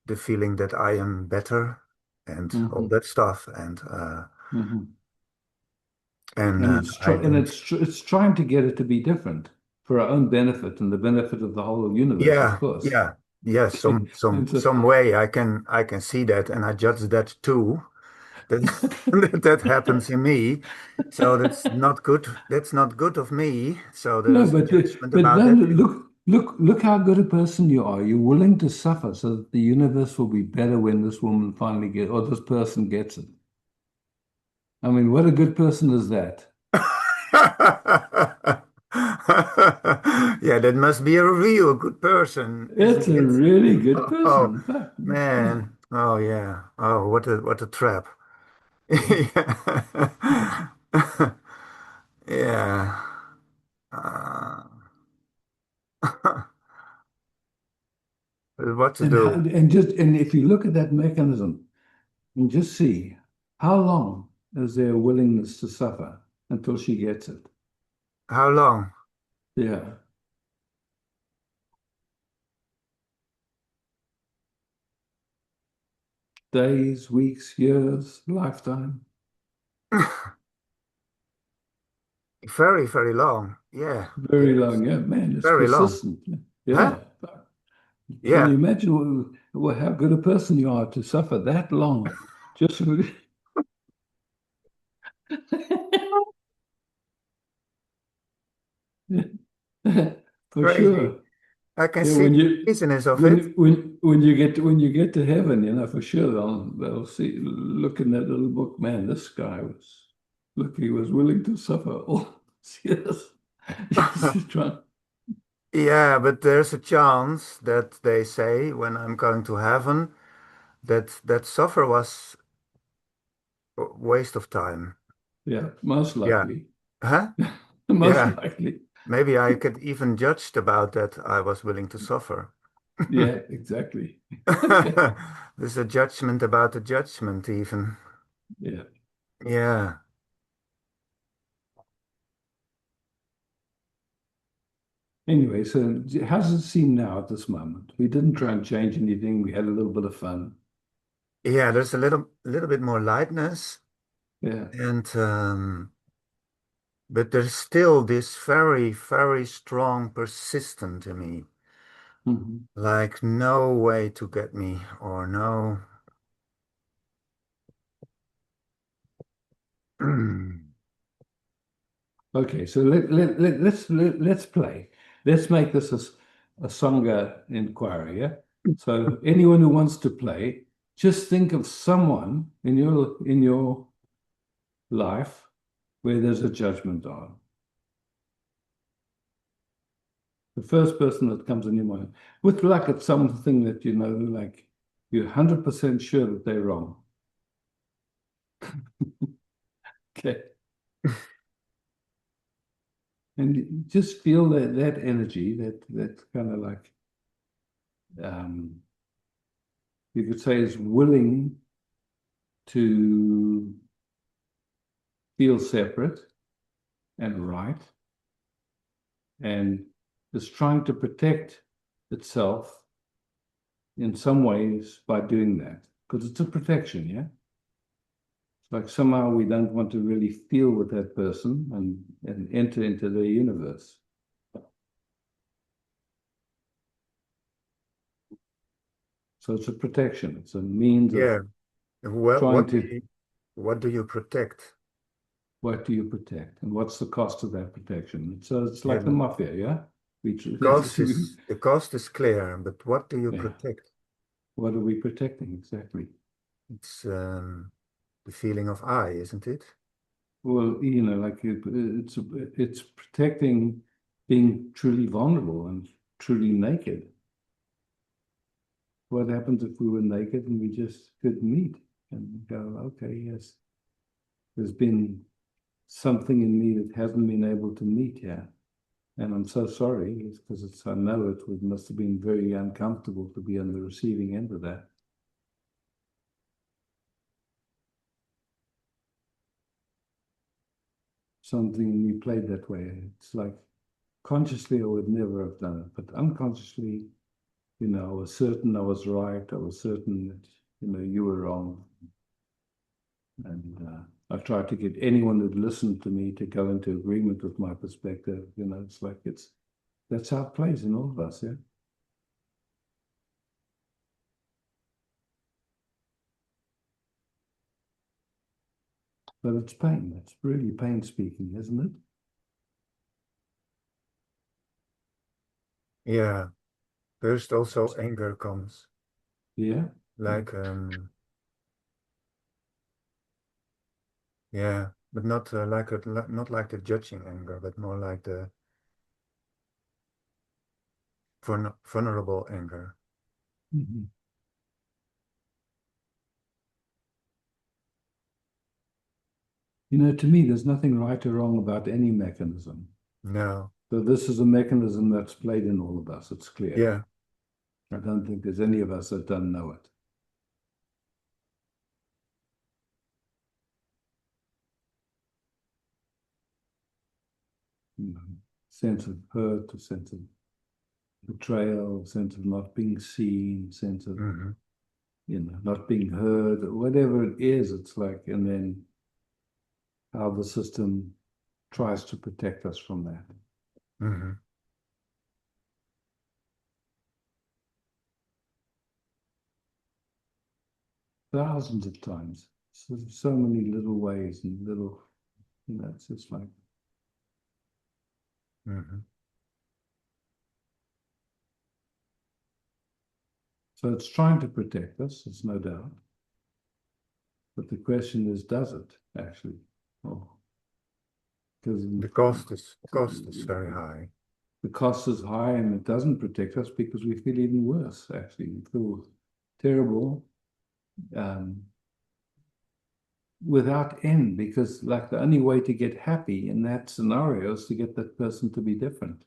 the feeling that I am better and all Hmm. that stuff, Hmm. and And I don't. it's trying to get it to be different for our own benefit and the benefit of the whole universe, of Yeah, course. yeah, yes. Okay. Some some And so some way I can see that, and I judge that too. That that happens in me. So that's not good. That's not good of me. So there no, is a judgment but about no, that too. look how good a person you are. You're willing to suffer so that the universe will be better when this woman finally gets or this person gets it. I mean, what a good person is that? Yeah, that must be a real good person if he It's a gets. really good Oh person, in fact. Yeah. man. Oh yeah. Oh, what a trap. Yeah. Yeah. Uh, what to do? And if you look at that mechanism and just see how long is there a willingness to suffer until she gets it? How long? Yeah. Days, weeks, years, lifetime. Very, very long. Yeah. Very Yes. long. Yeah, man, it's Very long. persistent. Huh? Yeah. Can Yeah. you imagine how good a person you are to suffer that long? Just for Crazy. sure. I can Yeah, see the craziness of it. when you get to heaven, for sure they'll see look in that little book, man, this guy was look, he was willing to suffer all these years. Just trying. Yeah, but there's a chance that they say when I'm going to heaven that suffer was a waste of time. Yeah, most Yeah. likely. Huh? Most Yeah. likely. Maybe I could even judged about that I was willing to suffer. Yeah, exactly. There's a judgment about the judgment even. Yeah. Yeah. Anyway, so how does it seem now at this moment? We didn't try and change anything. We had a little bit of fun. Yeah, there's a little bit more lightness Yeah. and but there's still this very, very strong persistent in me. Mhm. Like no way to get me or no. Okay, so let's play. Let's make this a Sangha inquiry, yeah? So anyone who wants to play, just think of someone in your life where there's a judgment on. The first person that comes in your mind. With luck, it's something that like you're 100% sure that they're wrong. Okay. And you just feel that energy, that kind of like you could say, is willing to feel separate and right, and is trying to protect itself in some ways by doing that, because it's a protection, yeah? It's like somehow we don't want to really feel with that person and enter into their universe. So it's a protection. It's a means of trying to... What do you protect? What do you protect? And what's the cost of that protection? So it's like the mafia, yeah? The cost is clear, but what do you protect? What are we protecting exactly? It's the feeling of I, isn't it? Well, you know, like it's protecting being truly vulnerable and truly naked. What happens if we were naked and we just could meet and go, okay, yes, there's been something in me that hasn't been able to meet yet. And I'm so sorry, because I know it must have been very uncomfortable to be on the receiving end of that. Something in me played that way. It's like consciously I would never have done it, but unconsciously, you know, I was certain I was right. I was certain that, you know, you were wrong. And I tried to get anyone who'd listened to me to go into agreement with my perspective. You know, it's like that's how it plays in all of us, yeah? But it's pain. It's really pain speaking, isn't it? Yeah. First also anger comes. Yeah. Like, yeah, but not not like the judging anger, but more like the vulnerable anger. Mm-hmm. You know, to me, there's nothing right or wrong about any mechanism. No. So this is a mechanism that's played in all of us. It's clear. Yeah. I don't think there's any of us that don't know it. You know, sense of hurt, a sense of betrayal, a sense of not being seen, sense of, you know, not being heard, whatever it is, it's like, and then how the system tries to protect us from that. Thousands of times. So many little ways and little, you know, it's just like. So it's trying to protect us, there's no doubt. But the question is, does it actually? Oh, because the cost is very high. The cost is high, and it doesn't protect us because we feel even worse. Actually, we feel terrible. Without end, because like the only way to get happy in that scenario is to get that person to be different.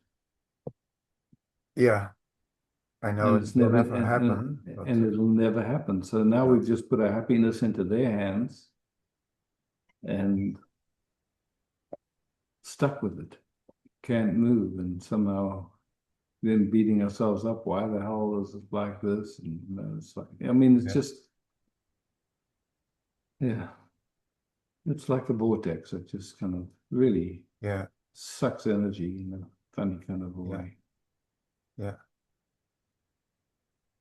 Yeah, I know it's never happen. And it'll never happen. So now we've just put our happiness into their hands and stuck with it. Can't move, and somehow then beating ourselves up. Why the hell is it like this? And you know, it's like, I mean, it's just, yeah. It's like a vortex. It just kind of really sucks energy in a funny kind of a way. Yeah.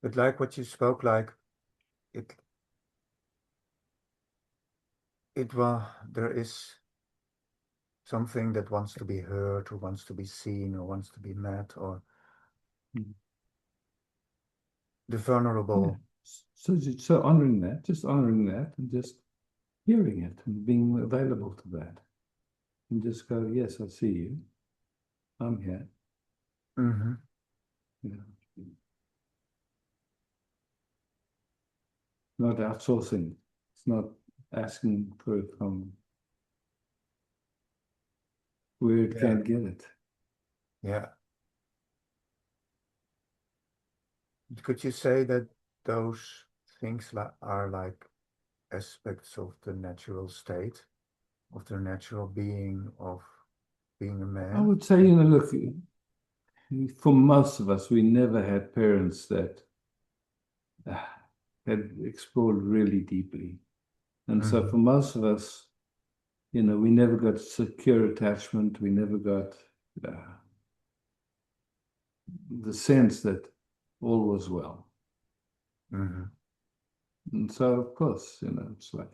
But like what you spoke, like it there is something that wants to be heard, or wants to be seen, or wants to be met, or the vulnerable. Yeah. So honoring that, just honoring that, and just hearing it and being available to that, and just go, yes, I see you. I'm here. Yeah. Not outsourcing. It's not asking for it from where it can't get it. Yeah. Could you say that those things are like aspects of the natural state, of the natural being of being a man? I would say, look, for most of us, we never had parents that had explored really deeply. And so for most of us, we never got secure attachment. We never got the sense that all was well. And so, of course, it's like,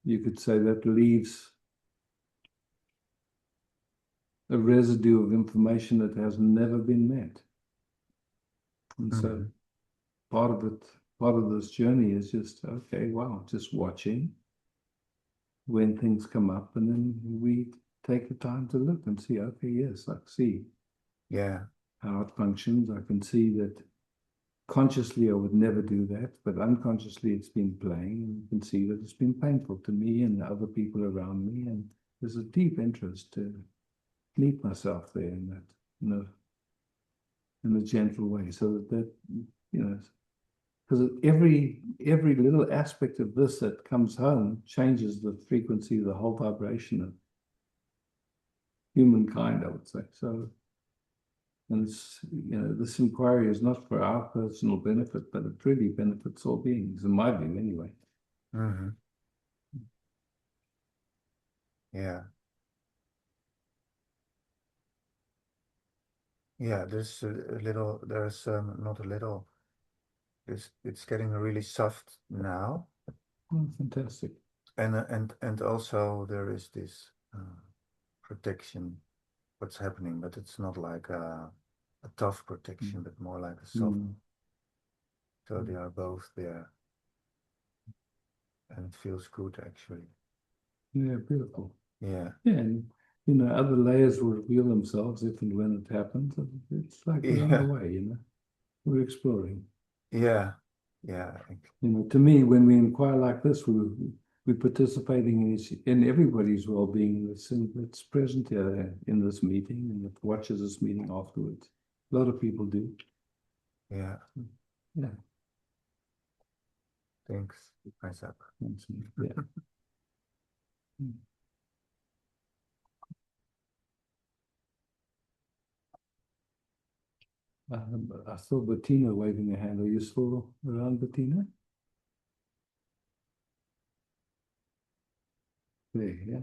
you could say that leaves a residue of information that has never been met. And so part of this journey is just, okay, wow, just watching when things come up, and then we take the time to look and see, okay, yes, I see how it functions. I can see that consciously I would never do that, but unconsciously it's been playing, and you can see that it's been painful to me and the other people around me, and there's a deep interest to meet myself there in that, in a gentle way, so that because every little aspect of this that comes home changes the frequency, the whole vibration of humankind, I would say. So, and it's, this inquiry is not for our personal benefit, but it really benefits all beings, in my view, anyway. Yeah. Yeah, there's a little, there's not a little, it's getting really soft now. Oh, fantastic. And also there is this protection, what's happening, but it's not like a tough protection, but more like a soft. So they are both there. And it feels good, actually. Yeah, beautiful. Yeah. Yeah, and other layers will reveal themselves if and when it happens. It's like we're on the way, we're exploring. Yeah, yeah. To me, when we inquire like this, we're participating in everybody's well-being that's present here in this meeting and that watches this meeting afterwards. A lot of people do. Yeah. Yeah. Thanks, Isaac. Thanks. Yeah. I saw Bettina waving her hand. Are you still around, Bettina? There, yeah.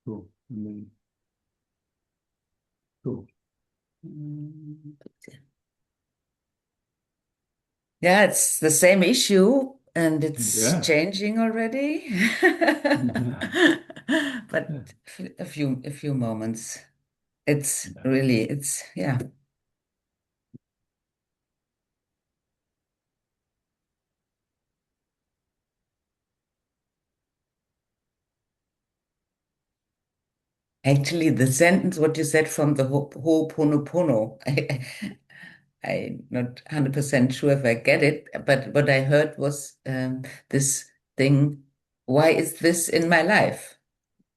Cool. And then, cool. Yeah, it's the same issue and it's changing already. But a few moments. It's really, yeah. Actually, the sentence, what you said from the Ho'oponopono, I'm not 100% sure if I get it, but what I heard was this thing, why is this in my life?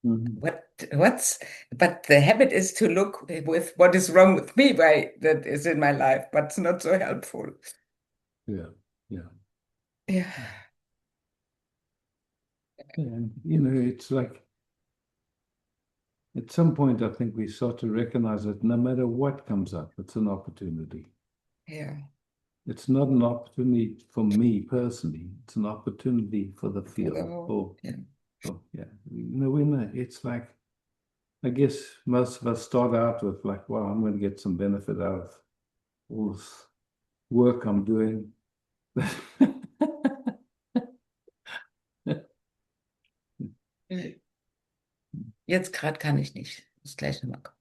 But the habit is to look with what is wrong with me, why that is in my life, but it's not so helpful. Yeah, yeah. Yeah. And, it's like, at some point, I think we start to recognize that no matter what comes up, it's an opportunity. Yeah. It's not an opportunity for me personally. It's an opportunity for the field. It's like, I guess most of us start out with like, well, I'm going to get some benefit out of all this work I'm doing. Jetzt gerade kann ich nicht. Muss gleich nochmal kommen.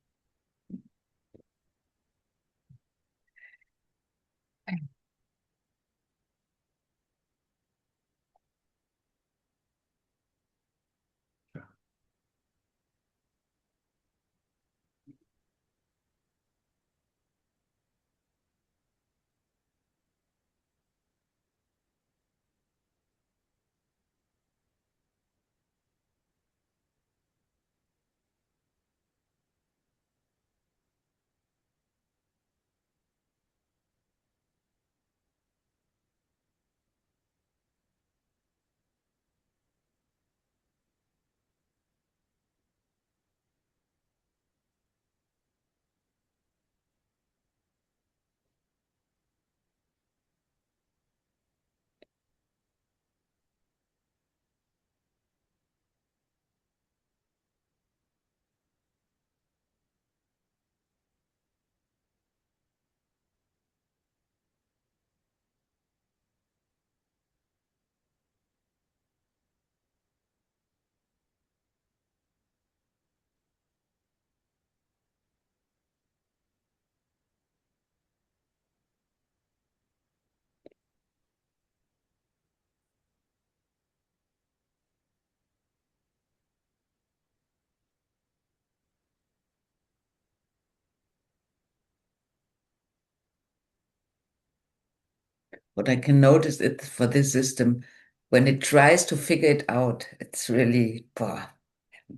what I can notice it for this system, when it tries to figure it out, it's really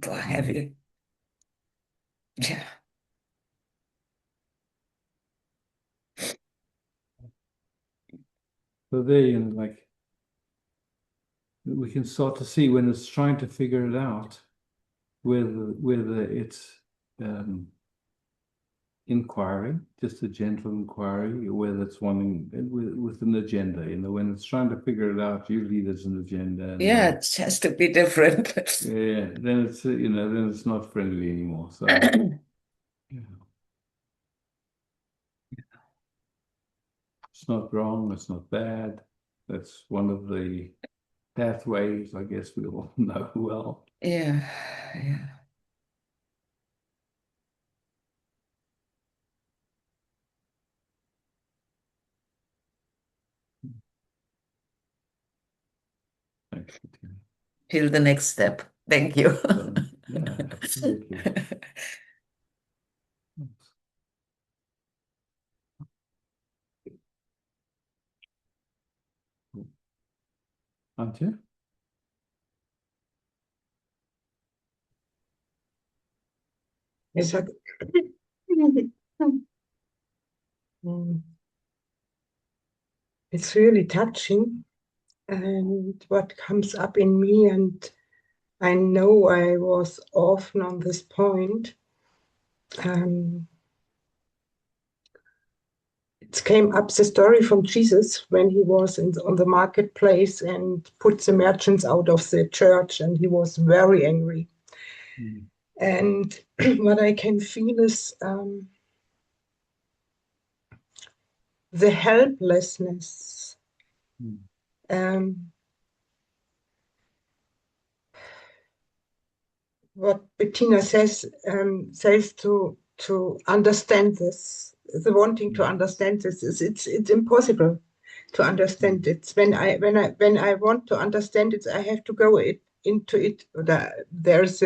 heavy. Yeah. So there, like we can start to see when it's trying to figure it out, whether it's inquiry, just a gentle inquiry, or whether it's wanting with an agenda. When it's trying to figure it out, usually there's an agenda. Yeah, it has to be different. Yeah, then it's then it's not friendly anymore. So yeah. It's not wrong, it's not bad. That's one of the pathways, I guess we all know well. Yeah, yeah. Thanks, Bettina. Till the next step. Thank you. Yeah, absolutely. Antje? Yes, it's really touching, and what comes up in me, and I know I was often on this point. It came up the story from Jesus when he was on the marketplace and put the merchants out of the church, and he was very angry. And what I can feel is the helplessness. What Bettina says to understand this, the wanting to understand this is it's impossible to understand it. When I want to understand it, I have to go into it. There's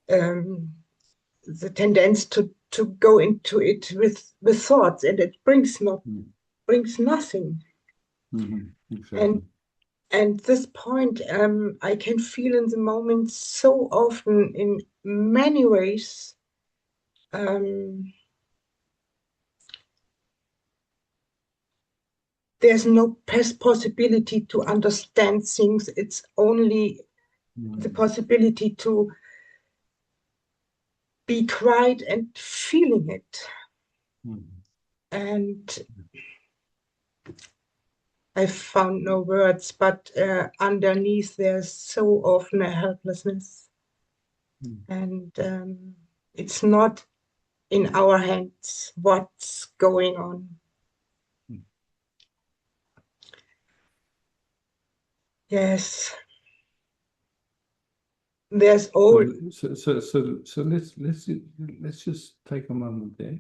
the tendency to go into it with thoughts, and it brings nothing. Exactly. And this point, I can feel in the moment so often in many ways. There's no possibility to understand things. It's only the possibility to be quiet and feeling it. And I found no words, but underneath there's so often a helplessness. And it's not in our hands what's going on. Yes. There's all. So let's just take a moment there.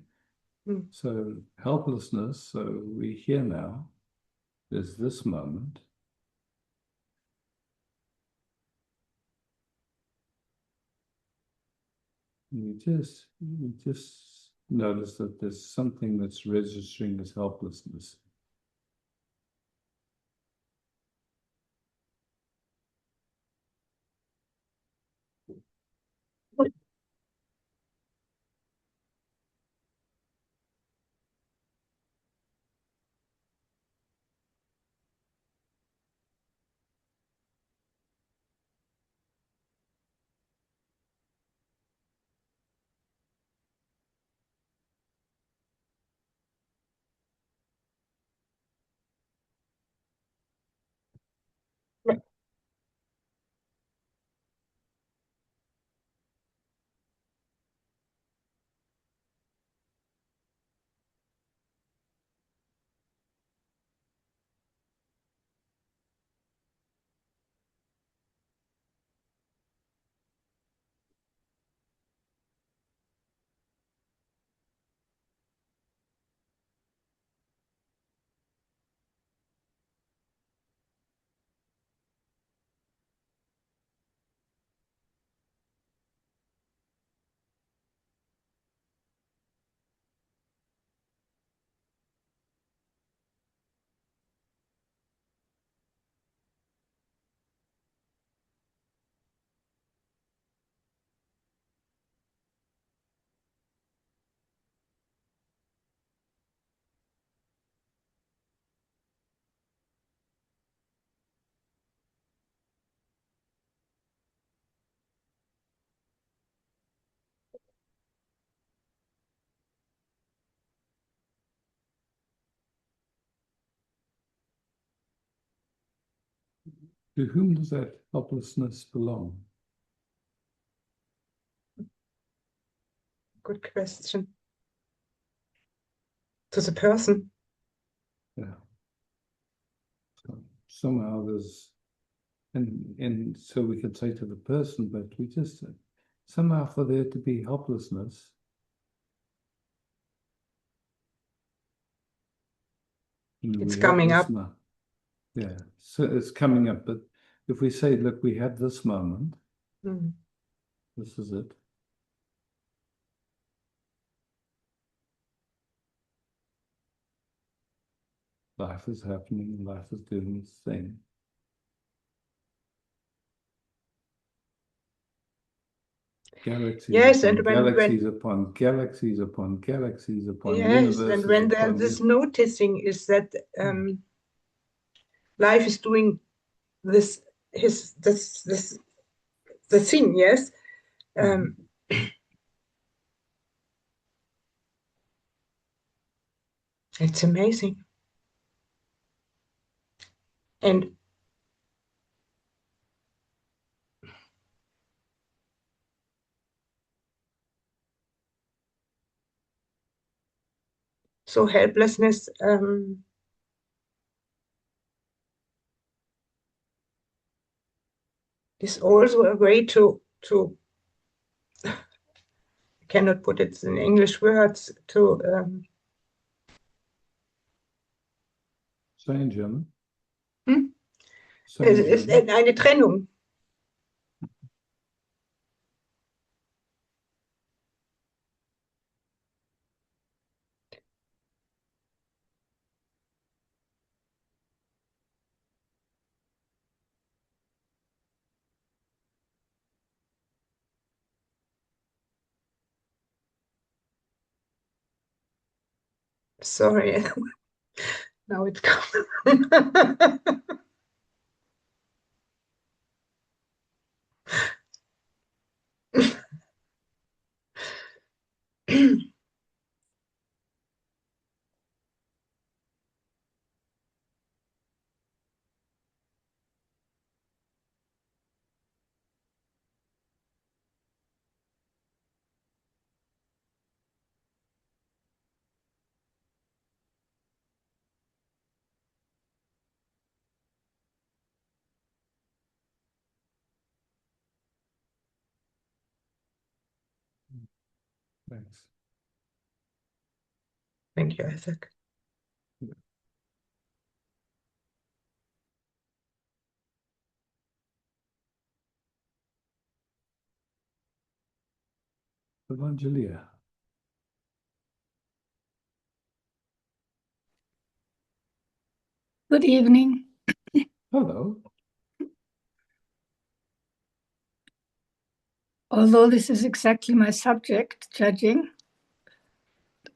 So helplessness. So we're here now. There's this moment. You just notice that there's something that's registering as helplessness. To whom does that helplessness belong? Good question. To the person. Yeah. So somehow there's, and so we could say to the person, but we just somehow for there to be helplessness, It's coming up. Yeah, so it's coming up. But if we say, look, we had this moment, this is it. Life is happening, life is doing its thing. Galaxies yes, upon and galaxies upon galaxies upon galaxies upon yes, universes. and when there's this noticing is that life is doing this the thing, yes. It's amazing. And so helplessness is also a way to I cannot put it in English words, to Say in German. Es ist eine Trennung. Sorry. Now it's coming. Thanks. Thank you, Isaac. Evangelia. Good evening. Hello. Although this is exactly my subject, judging,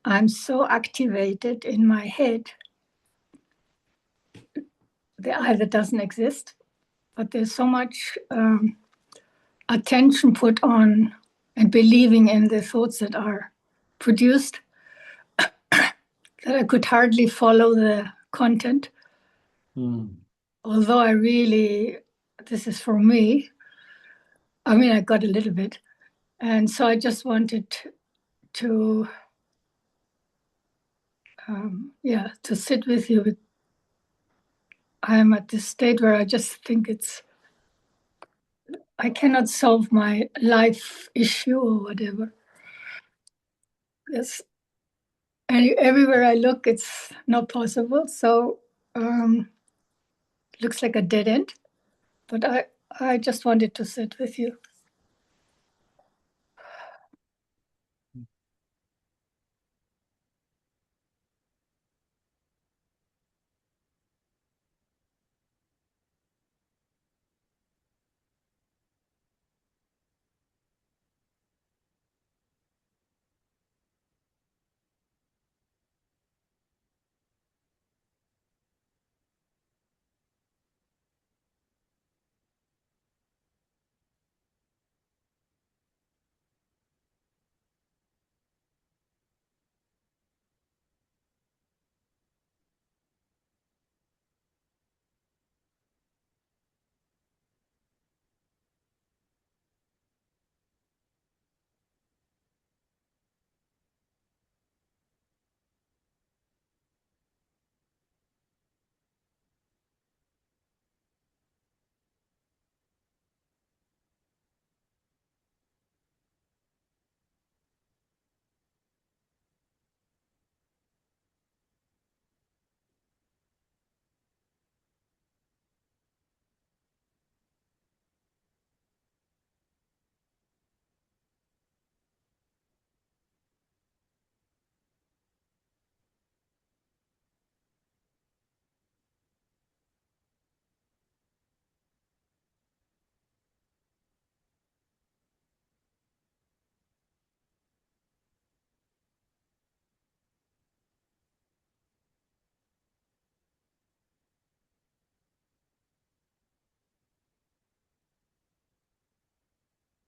I'm so activated in my head. The eye that doesn't exist, but there's so much attention put on and believing in the thoughts that are produced that I could hardly follow the content. Although I really, this is for me, I mean, I got a little bit. And so I just wanted to to sit with you. I'm at this state where I just think I cannot solve my life issue or whatever. Yes. And everywhere I look, it's not possible. So looks like a dead end. But I just wanted to sit with you.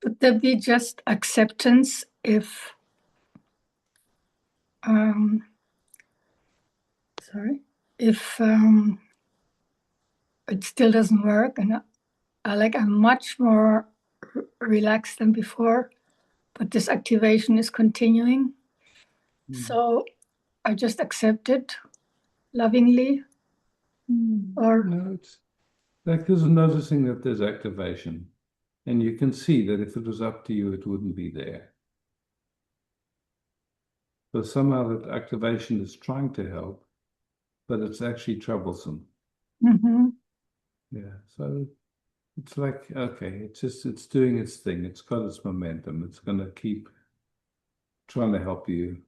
would there be just acceptance if, if it still doesn't work, and I'm much more relaxed than before, but this activation is continuing. So I just accept it lovingly, or no, it's like there's noticing that there's activation, and you can see that if it was up to you, it wouldn't be there. So somehow that activation is trying to help, but it's actually troublesome. Yeah, so it's like, okay, it's doing its thing. It's got its momentum. It's going to keep trying to help you.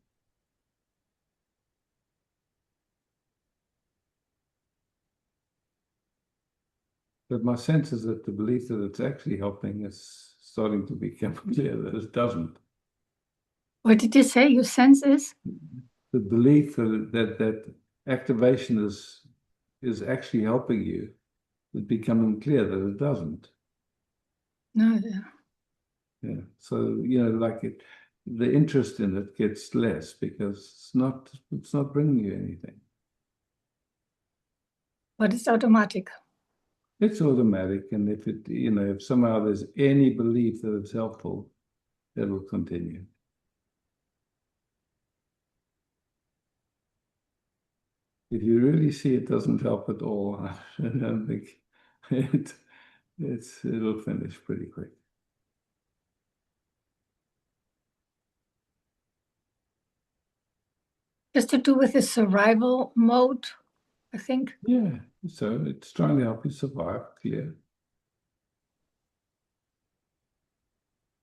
But my sense is that the belief that it's actually helping is starting to become clear that it doesn't. what did you say your sense is? The belief that activation is actually helping you is becoming clear that it doesn't. No, yeah. Yeah. So, like the interest in it gets less because it's not bringing you anything. But it's automatic. It's automatic, and if somehow there's any belief that it's helpful, it will continue. If you really see it doesn't help at all, I don't think it'll finish pretty quick. Just to do with the survival mode, I think. Yeah, so it's trying to help you survive, clear.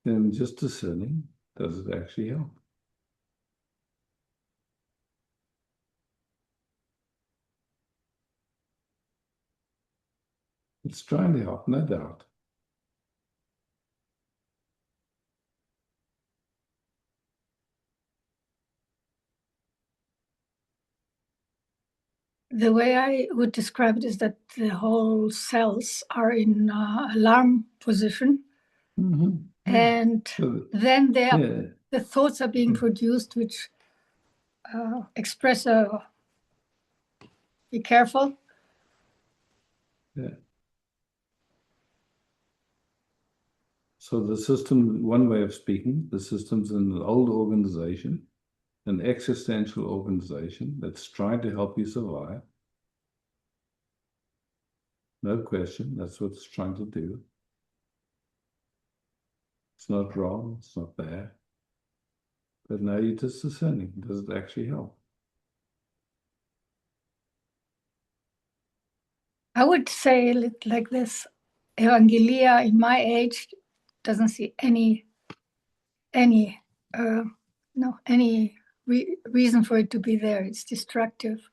Then just discerning, does it actually help? It's trying to help, no doubt. The way I would describe it is that the whole cells are in alarm position. And then the thoughts are being produced, which express be careful. Yeah. So the system, one way of speaking, the system's an old organization, an existential organization that's trying to help you survive. No question, that's what it's trying to do. It's not wrong, it's not bad. But now you're just discerning, does it actually help? I would say it like this: Evangelia in my age doesn't see any reason for it to be there. It's destructive.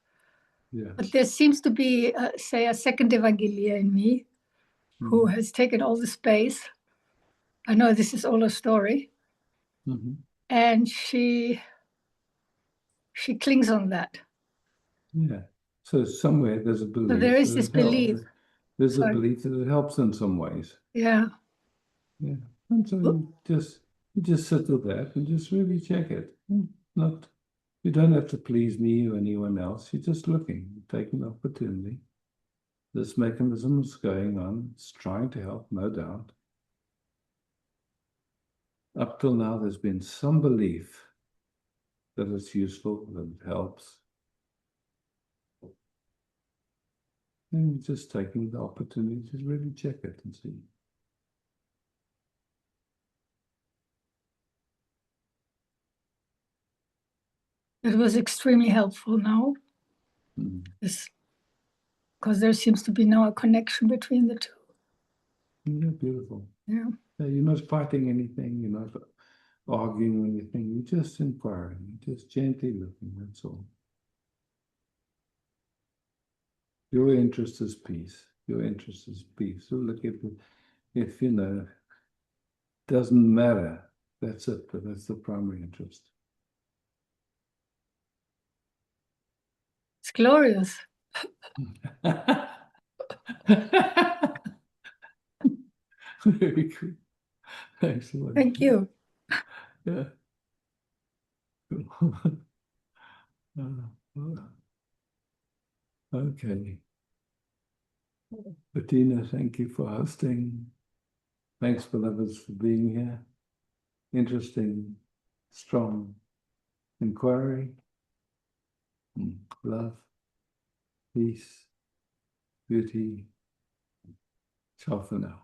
Yeah. But there seems to be, say, a second Evangelia in me who has taken all the space. I know this is all a story. And she clings on that. Yeah. So somewhere there's a belief. So there is this belief. There's a belief that it helps in some ways. Yeah. Yeah. And so you just sit with that and just really check it. You don't have to please me or anyone else. You're just looking, taking the opportunity. This mechanism is going on. It's trying to help, no doubt. Up till now, there's been some belief that it's useful, that it helps. And you're just taking the opportunity to really check it and see. It was extremely helpful now. Because there seems to be now a connection between the two. Yeah, beautiful. Yeah. You're not fighting anything, you're not arguing anything, you're just inquiring, you're just gently looking, that's all. Your interest is peace. Your interest is peace. So look, if doesn't matter, that's it, but that's the primary interest. It's glorious. Very good. Excellent. Thank you. Yeah. Okay. Bettina, thank you for hosting. Thanks, beloveds, for being here. Interesting, strong inquiry. Love, peace, beauty. Ciao for now.